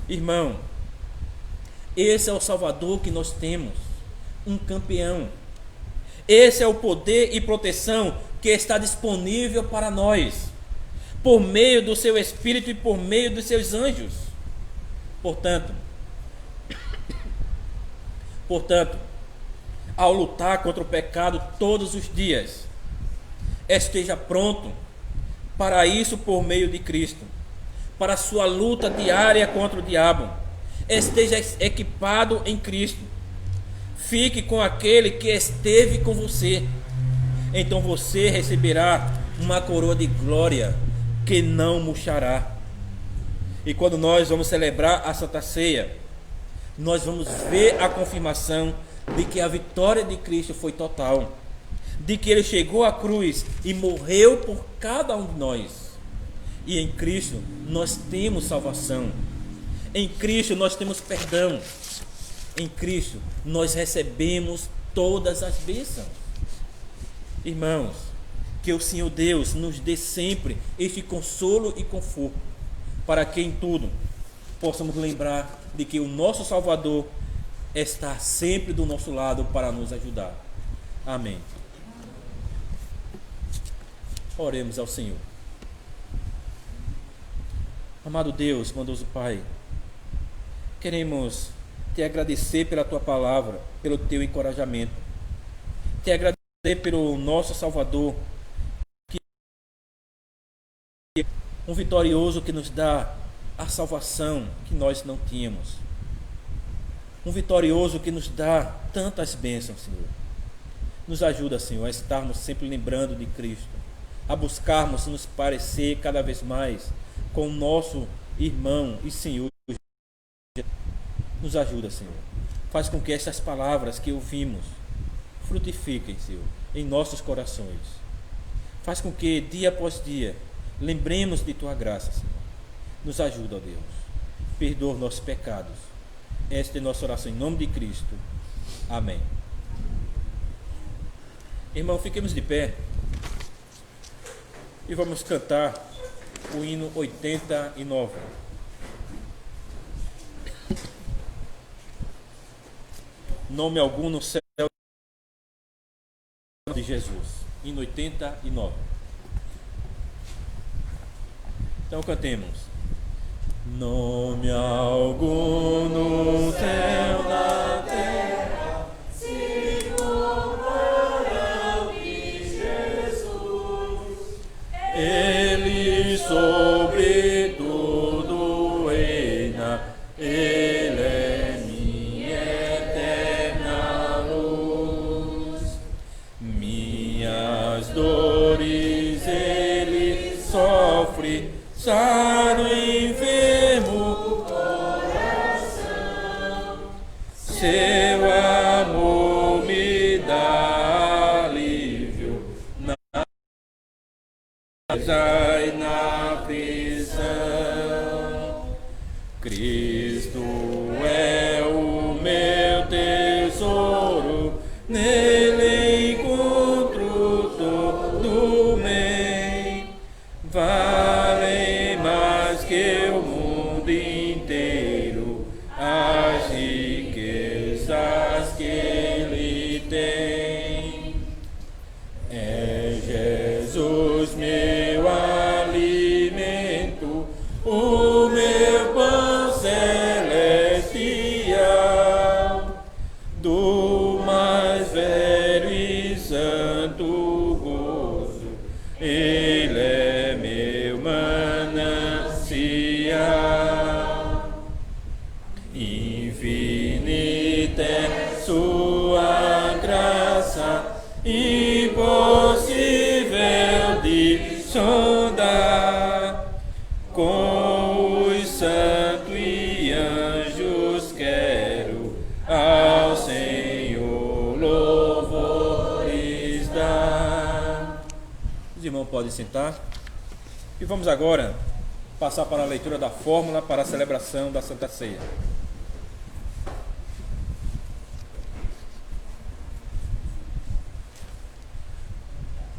Irmão, esse é o Salvador que nós temos, um campeão. Esse é o poder e proteção que está disponível para nós, por meio do seu Espírito e por meio dos seus anjos. Portanto, ao lutar contra o pecado todos os dias, esteja pronto para isso por meio de Cristo, para a sua luta diária contra o diabo. Esteja equipado em Cristo. Fique com aquele que esteve com você. Então você receberá uma coroa de glória que não murchará. E quando nós vamos celebrar a Santa Ceia, nós vamos ver a confirmação de que a vitória de Cristo foi total, de que ele chegou à cruz e morreu por cada um de nós. E em Cristo nós temos salvação. Em Cristo nós temos perdão. Em Cristo nós recebemos todas as bênçãos. Irmãos, que o Senhor Deus nos dê sempre este consolo e conforto, para que em tudo possamos lembrar de que o nosso Salvador está sempre do nosso lado para nos ajudar. Amém. Oremos ao Senhor. Amado Deus, bondoso Pai, queremos te agradecer pela tua palavra, pelo teu encorajamento, te agradecer pelo nosso Salvador, que é um vitorioso que nos dá a salvação que nós não tínhamos, um vitorioso que nos dá tantas bênçãos, Senhor. Nos ajuda, Senhor, a estarmos sempre lembrando de Cristo, a buscarmos nos parecer cada vez mais com o nosso irmão e Senhor. Nos ajuda, Senhor. Faz com que estas palavras que ouvimos frutifiquem, Senhor, em nossos corações. Faz com que dia após dia lembremos de tua graça, Senhor. Nos ajuda, ó Deus. Perdoa nossos pecados. Esta é nossa oração em nome de Cristo. Amém. Irmão, fiquemos de pé e vamos cantar o hino 89. Nome algum no céu de Jesus. Hino 89. Então cantemos. Nome algum no céu na terra se comparará de Jesus. Ele sobre tudo reina. Ele é minha eterna luz. Minhas dores ele sofre, sara o enfermo coração. Seu amor me dá alívio na e na prisão. Cristo é o meu tesouro, nele encontro todo irmão pode sentar. E vamos agora passar para a leitura da fórmula para a celebração da Santa Ceia.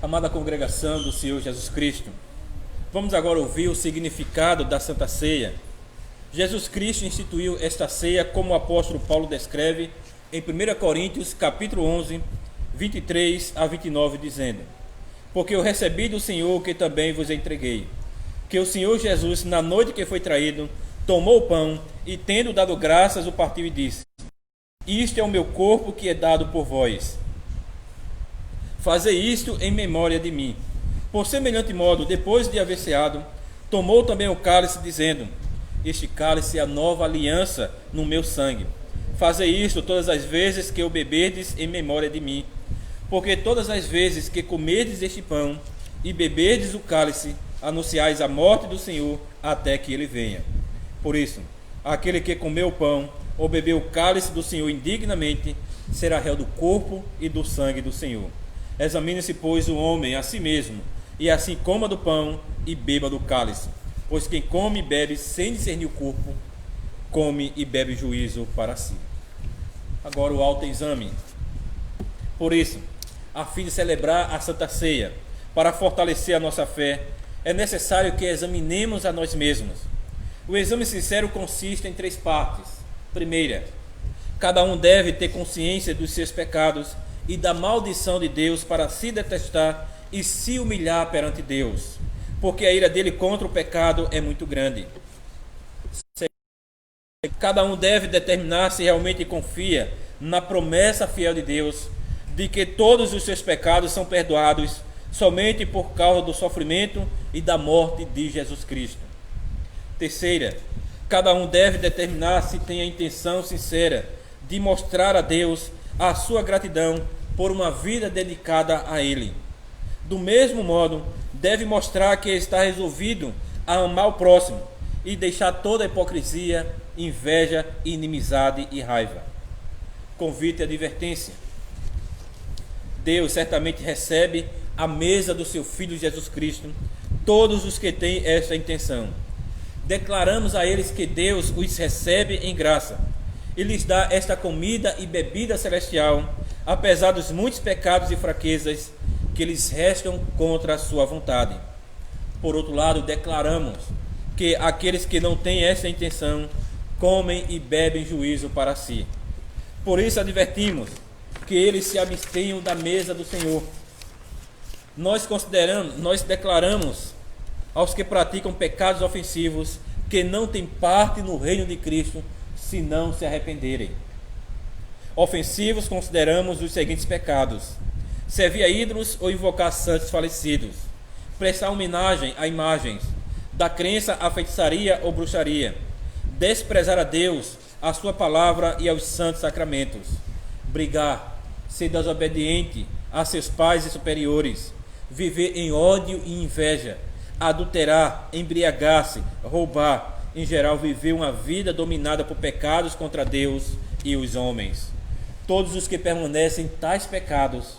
Amada congregação do Senhor Jesus Cristo, vamos agora ouvir o significado da Santa Ceia. Jesus Cristo instituiu esta ceia como o apóstolo Paulo descreve em 1 Coríntios capítulo 11, 23 a 29, dizendo: porque eu recebi do Senhor o que também vos entreguei, que o Senhor Jesus, na noite que foi traído, tomou o pão e, tendo dado graças, o partiu e disse: isto é o meu corpo que é dado por vós. Fazei isto em memória de mim. Por semelhante modo, depois de haver ceado, tomou também o cálice, dizendo: este cálice é a nova aliança no meu sangue. Fazei isto todas as vezes que o beberdes em memória de mim. Porque todas as vezes que comerdes este pão e beberdes o cálice, anunciais a morte do Senhor até que ele venha. Por isso, aquele que comeu o pão ou bebeu o cálice do Senhor indignamente, será réu do corpo e do sangue do Senhor. Examine-se, pois, o homem a si mesmo, e assim coma do pão e beba do cálice. Pois quem come e bebe sem discernir o corpo, come e bebe juízo para si. Agora o autoexame. Por isso, a fim de celebrar a Santa Ceia, para fortalecer a nossa fé, é necessário que examinemos a nós mesmos. O exame sincero consiste em 3 partes. Primeira, cada um deve ter consciência dos seus pecados e da maldição de Deus para se detestar e se humilhar perante Deus, porque a ira dele contra o pecado é muito grande. Cada um deve determinar se realmente confia na promessa fiel de Deus de que todos os seus pecados são perdoados somente por causa do sofrimento e da morte de Jesus Cristo. Terceira, cada um deve determinar se tem a intenção sincera de mostrar a Deus a sua gratidão por uma vida dedicada a Ele. Do mesmo modo, deve mostrar que está resolvido a amar o próximo e deixar toda a hipocrisia, inveja, inimizade e raiva. Convite e advertência. Deus certamente recebe à mesa do seu Filho Jesus Cristo todos os que têm esta intenção. Declaramos a eles que Deus os recebe em graça e lhes dá esta comida e bebida celestial, apesar dos muitos pecados e fraquezas que lhes restam contra a sua vontade. Por outro lado, declaramos que aqueles que não têm esta intenção comem e bebem juízo para si. Por isso advertimos que eles se abstenham da mesa do Senhor. Nós declaramos aos que praticam pecados ofensivos que não têm parte no reino de Cristo se não se arrependerem. Ofensivos consideramos os seguintes pecados: servir a ídolos ou invocar santos falecidos, prestar homenagem a imagens, dar crença à feitiçaria ou bruxaria, desprezar a Deus, a sua palavra e aos santos sacramentos, brigar, ser desobediente a seus pais e superiores, viver em ódio e inveja, adulterar, embriagar-se, roubar, em geral viver uma vida dominada por pecados contra Deus e os homens. Todos os que permanecem em tais pecados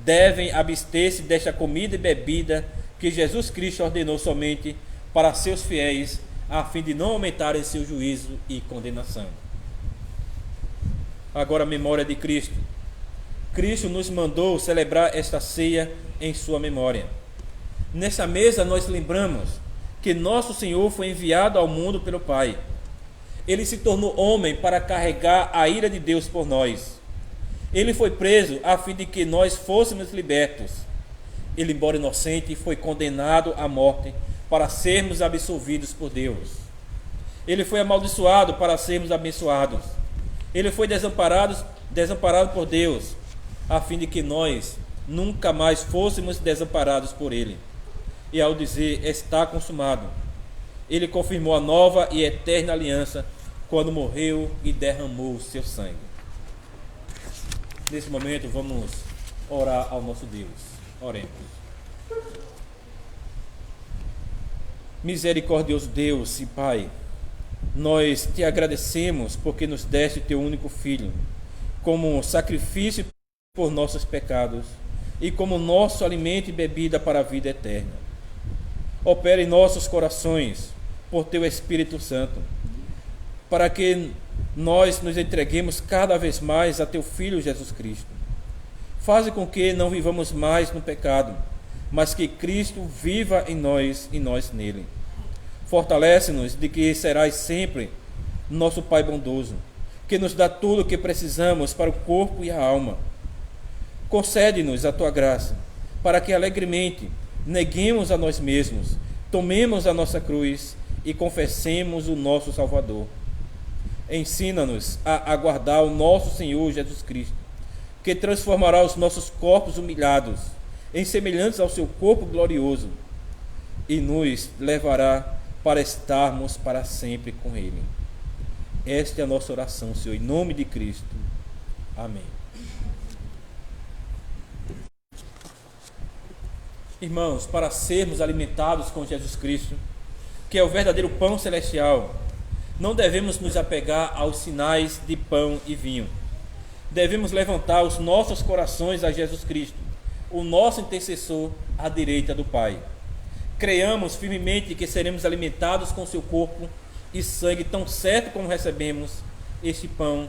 devem abster-se desta comida e bebida que Jesus Cristo ordenou somente para seus fiéis, a fim de não aumentarem seu juízo e condenação. Agora a memória de Cristo. Cristo nos mandou celebrar esta ceia em sua memória. Nesta mesa nós lembramos que nosso Senhor foi enviado ao mundo pelo Pai. Ele se tornou homem para carregar a ira de Deus por nós. Ele foi preso a fim de que nós fôssemos libertos. Ele, embora inocente, foi condenado à morte para sermos absolvidos por Deus. Ele foi amaldiçoado para sermos abençoados. Ele foi desamparado por Deus, a fim de que nós nunca mais fôssemos desamparados por Ele. E ao dizer está consumado, Ele confirmou a nova e eterna aliança quando morreu e derramou o seu sangue. Nesse momento vamos orar ao nosso Deus. Oremos. Misericordioso Deus e Pai, nós te agradecemos porque nos deste teu único Filho como sacrifício por nossos pecados, e como nosso alimento e bebida para a vida eterna. Opera em nossos corações por teu Espírito Santo, para que nós nos entreguemos cada vez mais a teu Filho Jesus Cristo. Faze com que não vivamos mais no pecado, mas que Cristo viva em nós e nós nele. Fortalece-nos de que serás sempre nosso Pai bondoso, que nos dá tudo o que precisamos para o corpo e a alma. Concede-nos a tua graça, para que alegremente neguemos a nós mesmos, tomemos a nossa cruz e confessemos o nosso Salvador. Ensina-nos a aguardar o nosso Senhor Jesus Cristo, que transformará os nossos corpos humilhados em semelhantes ao seu corpo glorioso e nos levará para estarmos para sempre com Ele. Esta é a nossa oração, Senhor, em nome de Cristo. Amém. Irmãos, para sermos alimentados com Jesus Cristo, que é o verdadeiro pão celestial, não devemos nos apegar aos sinais de pão e vinho. Devemos levantar os nossos corações a Jesus Cristo, o nosso intercessor à direita do Pai. Creamos firmemente que seremos alimentados com seu corpo e sangue, tão certo como recebemos este pão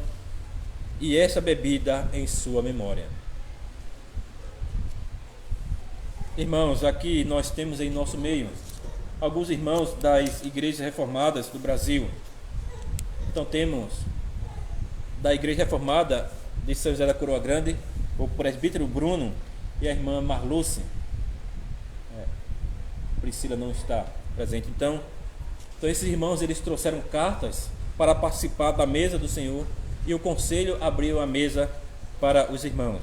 e esta bebida em sua memória. Irmãos, aqui nós temos em nosso meio alguns irmãos das igrejas reformadas do Brasil. Então temos da Igreja Reformada de São José da Coroa Grande o presbítero Bruno e a irmã Marluce. Priscila não está presente. Então esses irmãos, eles trouxeram cartas para participar da mesa do Senhor, e o conselho abriu a mesa para os irmãos.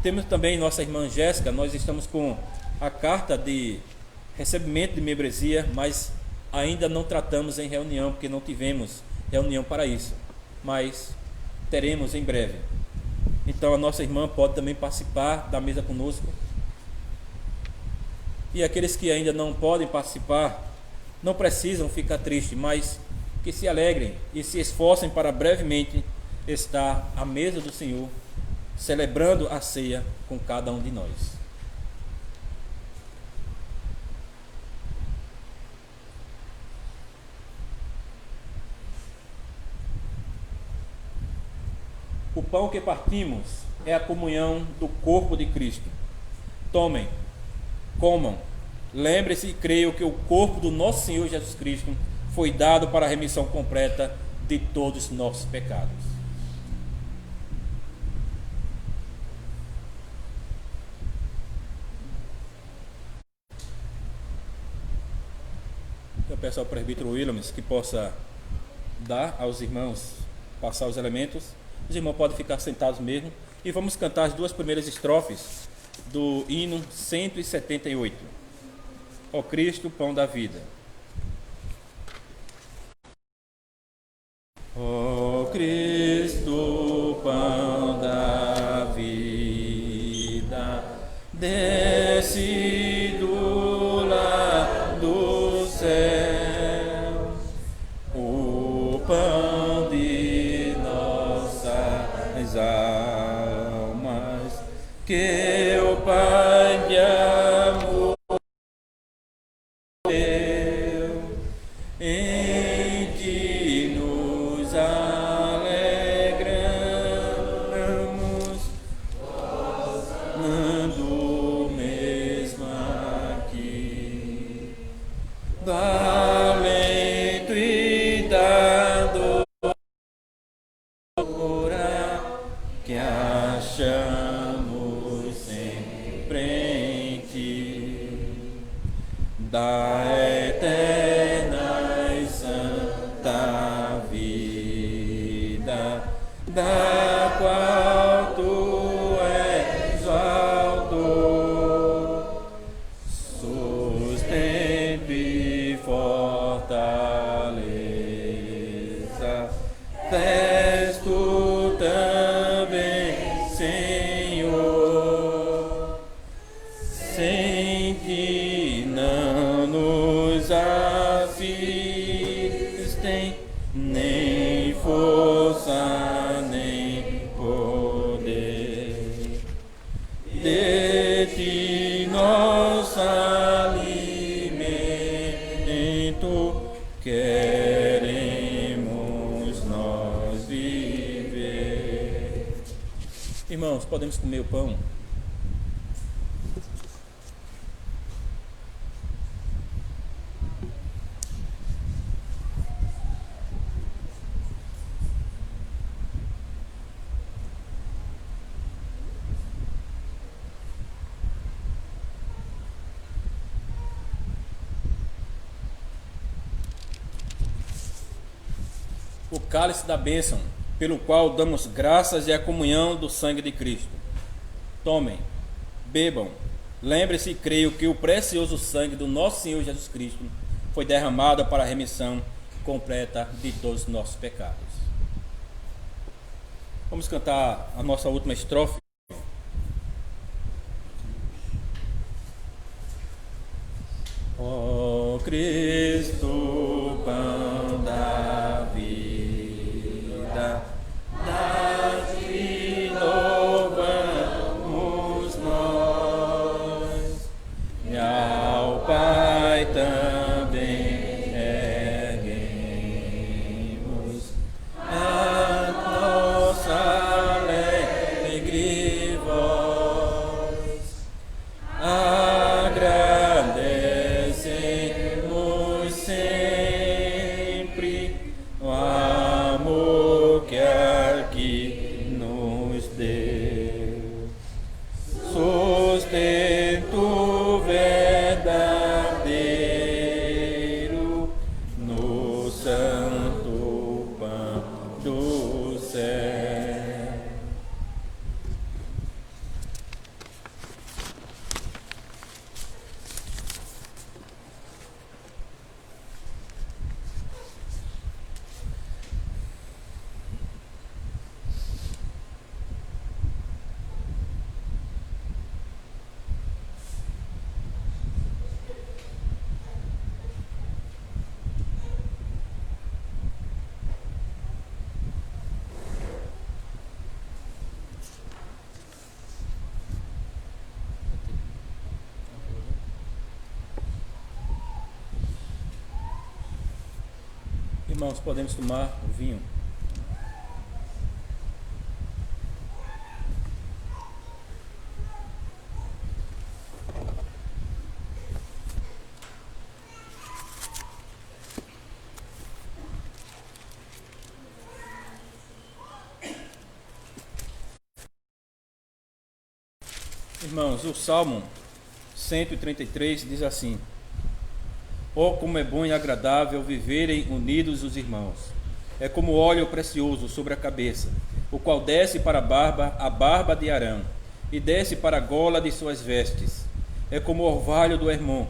Temos também nossa irmã Jéssica. Nós estamos com a carta de recebimento de membresia, mas ainda não tratamos em reunião, porque não tivemos reunião para isso, mas teremos em breve. Então a nossa irmã pode também participar da mesa conosco. E aqueles que ainda não podem participar, não precisam ficar tristes, mas que se alegrem e se esforcem para brevemente estar à mesa do Senhor, celebrando a ceia com cada um de nós. O pão que partimos é a comunhão do corpo de Cristo. Tomem, comam, lembre-se e creiam que o corpo do nosso Senhor Jesus Cristo foi dado para a remissão completa de todos os nossos pecados. Eu peço ao presbítero Williams que possa dar aos irmãos, passar os elementos. Os irmãos podem ficar sentados mesmo. E vamos cantar as duas primeiras estrofes do hino 178. Ó Cristo, pão da vida. Ó Cristo, pão da vida, desce do lar do céu, o pão de nossas almas, que o Pai de amor deu, em ti nos alegramos, ando mesmo aqui, do alento e da dor que achamos sempre em ti, da eterna e santa vida, da qual tu és o autor, sustento e fortaleza, és tu também, Senhor. Sem ti não nos assistem nem força nem poder. queremos nós viver. Irmãos, podemos comer o pão? O cálice da bênção, pelo qual damos graças, é a comunhão do sangue de Cristo. Tomem, bebam, lembre-se e creio que o precioso sangue do nosso Senhor Jesus Cristo foi derramado para a remissão completa de todos os nossos pecados. Vamos cantar a nossa última estrofe. Ó Cristo, pão da vida, dá-te louvamos nós, e ao Pai também erguemos a nossa alegre voz. Agradecemos sempre o amor que aqui nos deu, sustento verdadeiro no santo pão do céu. Irmãos, podemos tomar o vinho. Irmãos, o Salmo 133 diz assim: Oh, como é bom e agradável viverem unidos os irmãos. É como óleo precioso sobre a cabeça, o qual desce para a barba de Arão, e desce para a gola de suas vestes. É como o orvalho do Hermon,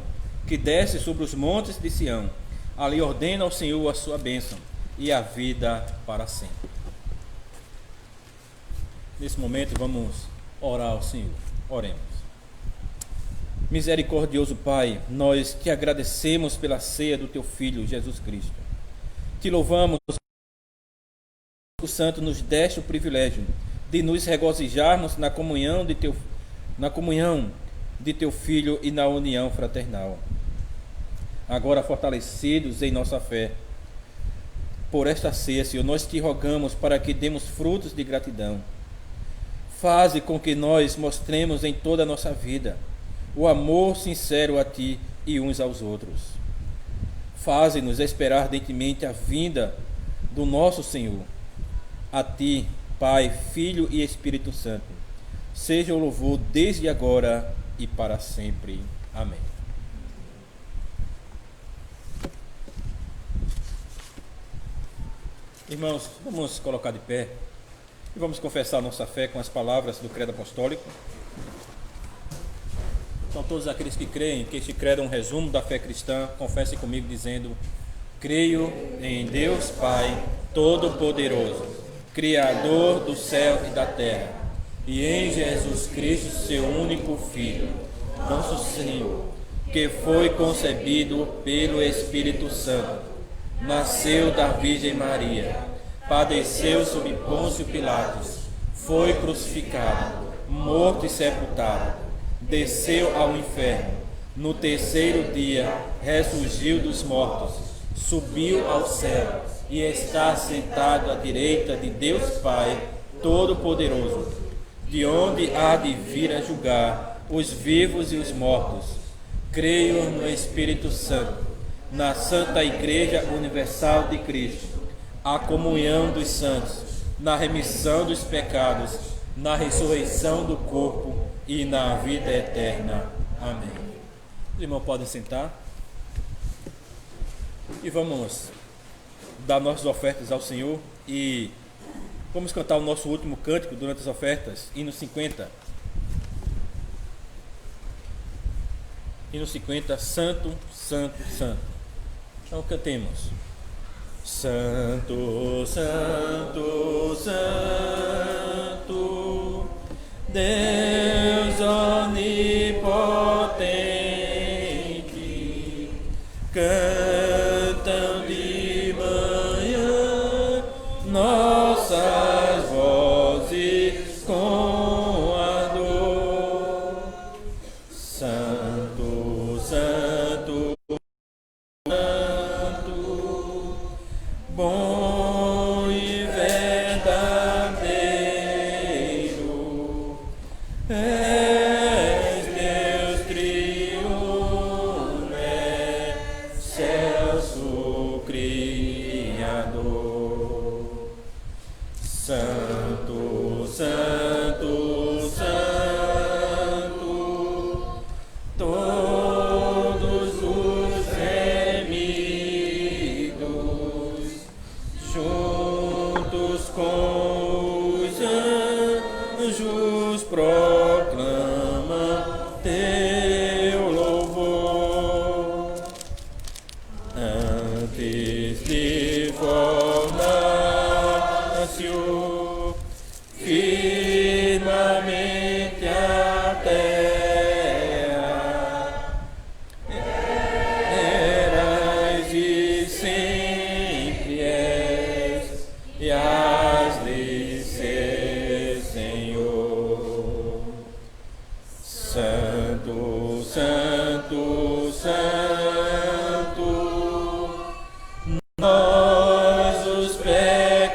que desce sobre os montes de Sião. Ali ordena ao Senhor a sua bênção, e a vida para sempre. Nesse momento vamos orar ao Senhor. Oremos. Misericordioso Pai, nós te agradecemos pela ceia do Teu Filho, Jesus Cristo. Te louvamos, o Santo nos deste o privilégio de nos regozijarmos na comunhão de Teu Filho e na união fraternal. Agora fortalecidos em nossa fé, por esta ceia, Senhor, nós te rogamos para que demos frutos de gratidão. Faze com que nós mostremos em toda a nossa vida o amor sincero a Ti e uns aos outros. Faze-nos esperar ardentemente a vinda do nosso Senhor. A Ti, Pai, Filho e Espírito Santo, seja o louvor desde agora e para sempre. Amém. Irmãos, vamos colocar de pé e vamos confessar nossa fé com as palavras do Credo Apostólico. Então, todos aqueles que creem que este credo é um resumo da fé cristã, confessem comigo dizendo: creio em Deus Pai Todo-Poderoso, Criador do céu e da terra, e em Jesus Cristo, seu único Filho, nosso Senhor, que foi concebido pelo Espírito Santo, nasceu da Virgem Maria, padeceu sob Pôncio Pilatos, foi crucificado, morto e sepultado, desceu ao inferno, No terceiro dia ressurgiu dos mortos, subiu ao céu e está sentado à direita de Deus Pai Todo-Poderoso, de onde há de vir a julgar os vivos e os mortos. Creio no Espírito Santo, na Santa Igreja Universal de Cristo, a comunhão dos santos, na remissão dos pecados, na ressurreição do corpo e na vida eterna. Amém. Os irmãos podem sentar e vamos dar nossas ofertas ao Senhor e vamos cantar o nosso último cântico durante as ofertas, hino 50. Hino 50, Santo, Santo, Santo. Então cantemos. Santo, Santo, Santo, Deus onipotente, cantam de manhã nossas vozes com ardor. Santo, Santo, Santo, bom e verdadeiro, és Deus triunfo, excelso Criador. Santo, Santo, Santo, todos os remidos, juntos com os anjos, proclamam teu louvor. Antes de formar-se o firmamente a terra, eras e sempre és, e has de ser, Senhor. Santo, Santo, Santo, nós os pecadores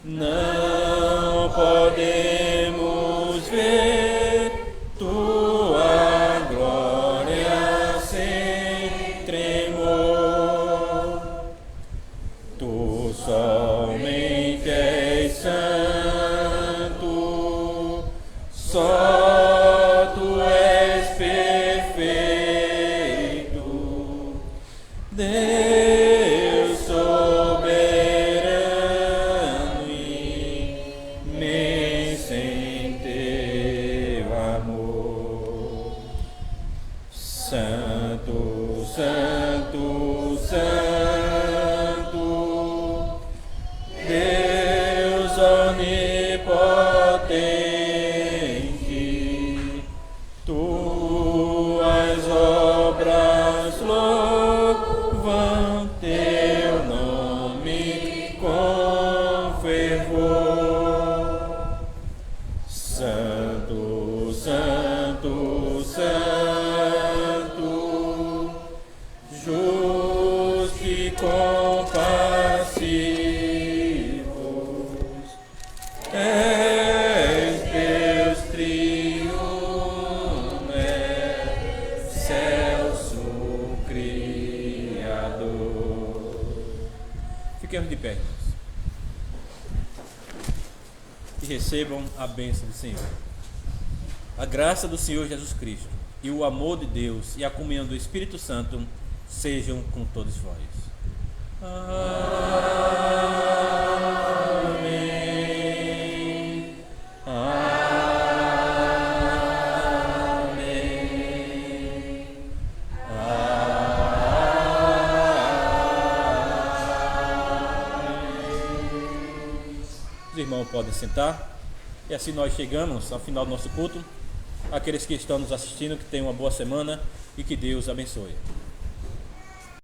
não podemos ver tua glória sem tremor. Tu somente és santo, só tu és perfeito, Deus soberano, imenso em teu amor. Santo, Santo, Santo, Deus onipotente, tuas obras louvam teu nome com fervor. Santo, Santo, Santo, justo e compassivos, és Deus triunfo, excelso Criador. Fiquemos de pé, irmãos, e recebam a bênção do Senhor. A graça do Senhor Jesus Cristo e o amor de Deus e a comunhão do Espírito Santo sejam com todos vós. Amém. Amém. Amém. Os irmãos podem sentar. E assim nós chegamos ao final do nosso culto. Aqueles que estão nos assistindo, que tenham uma boa semana e que Deus abençoe.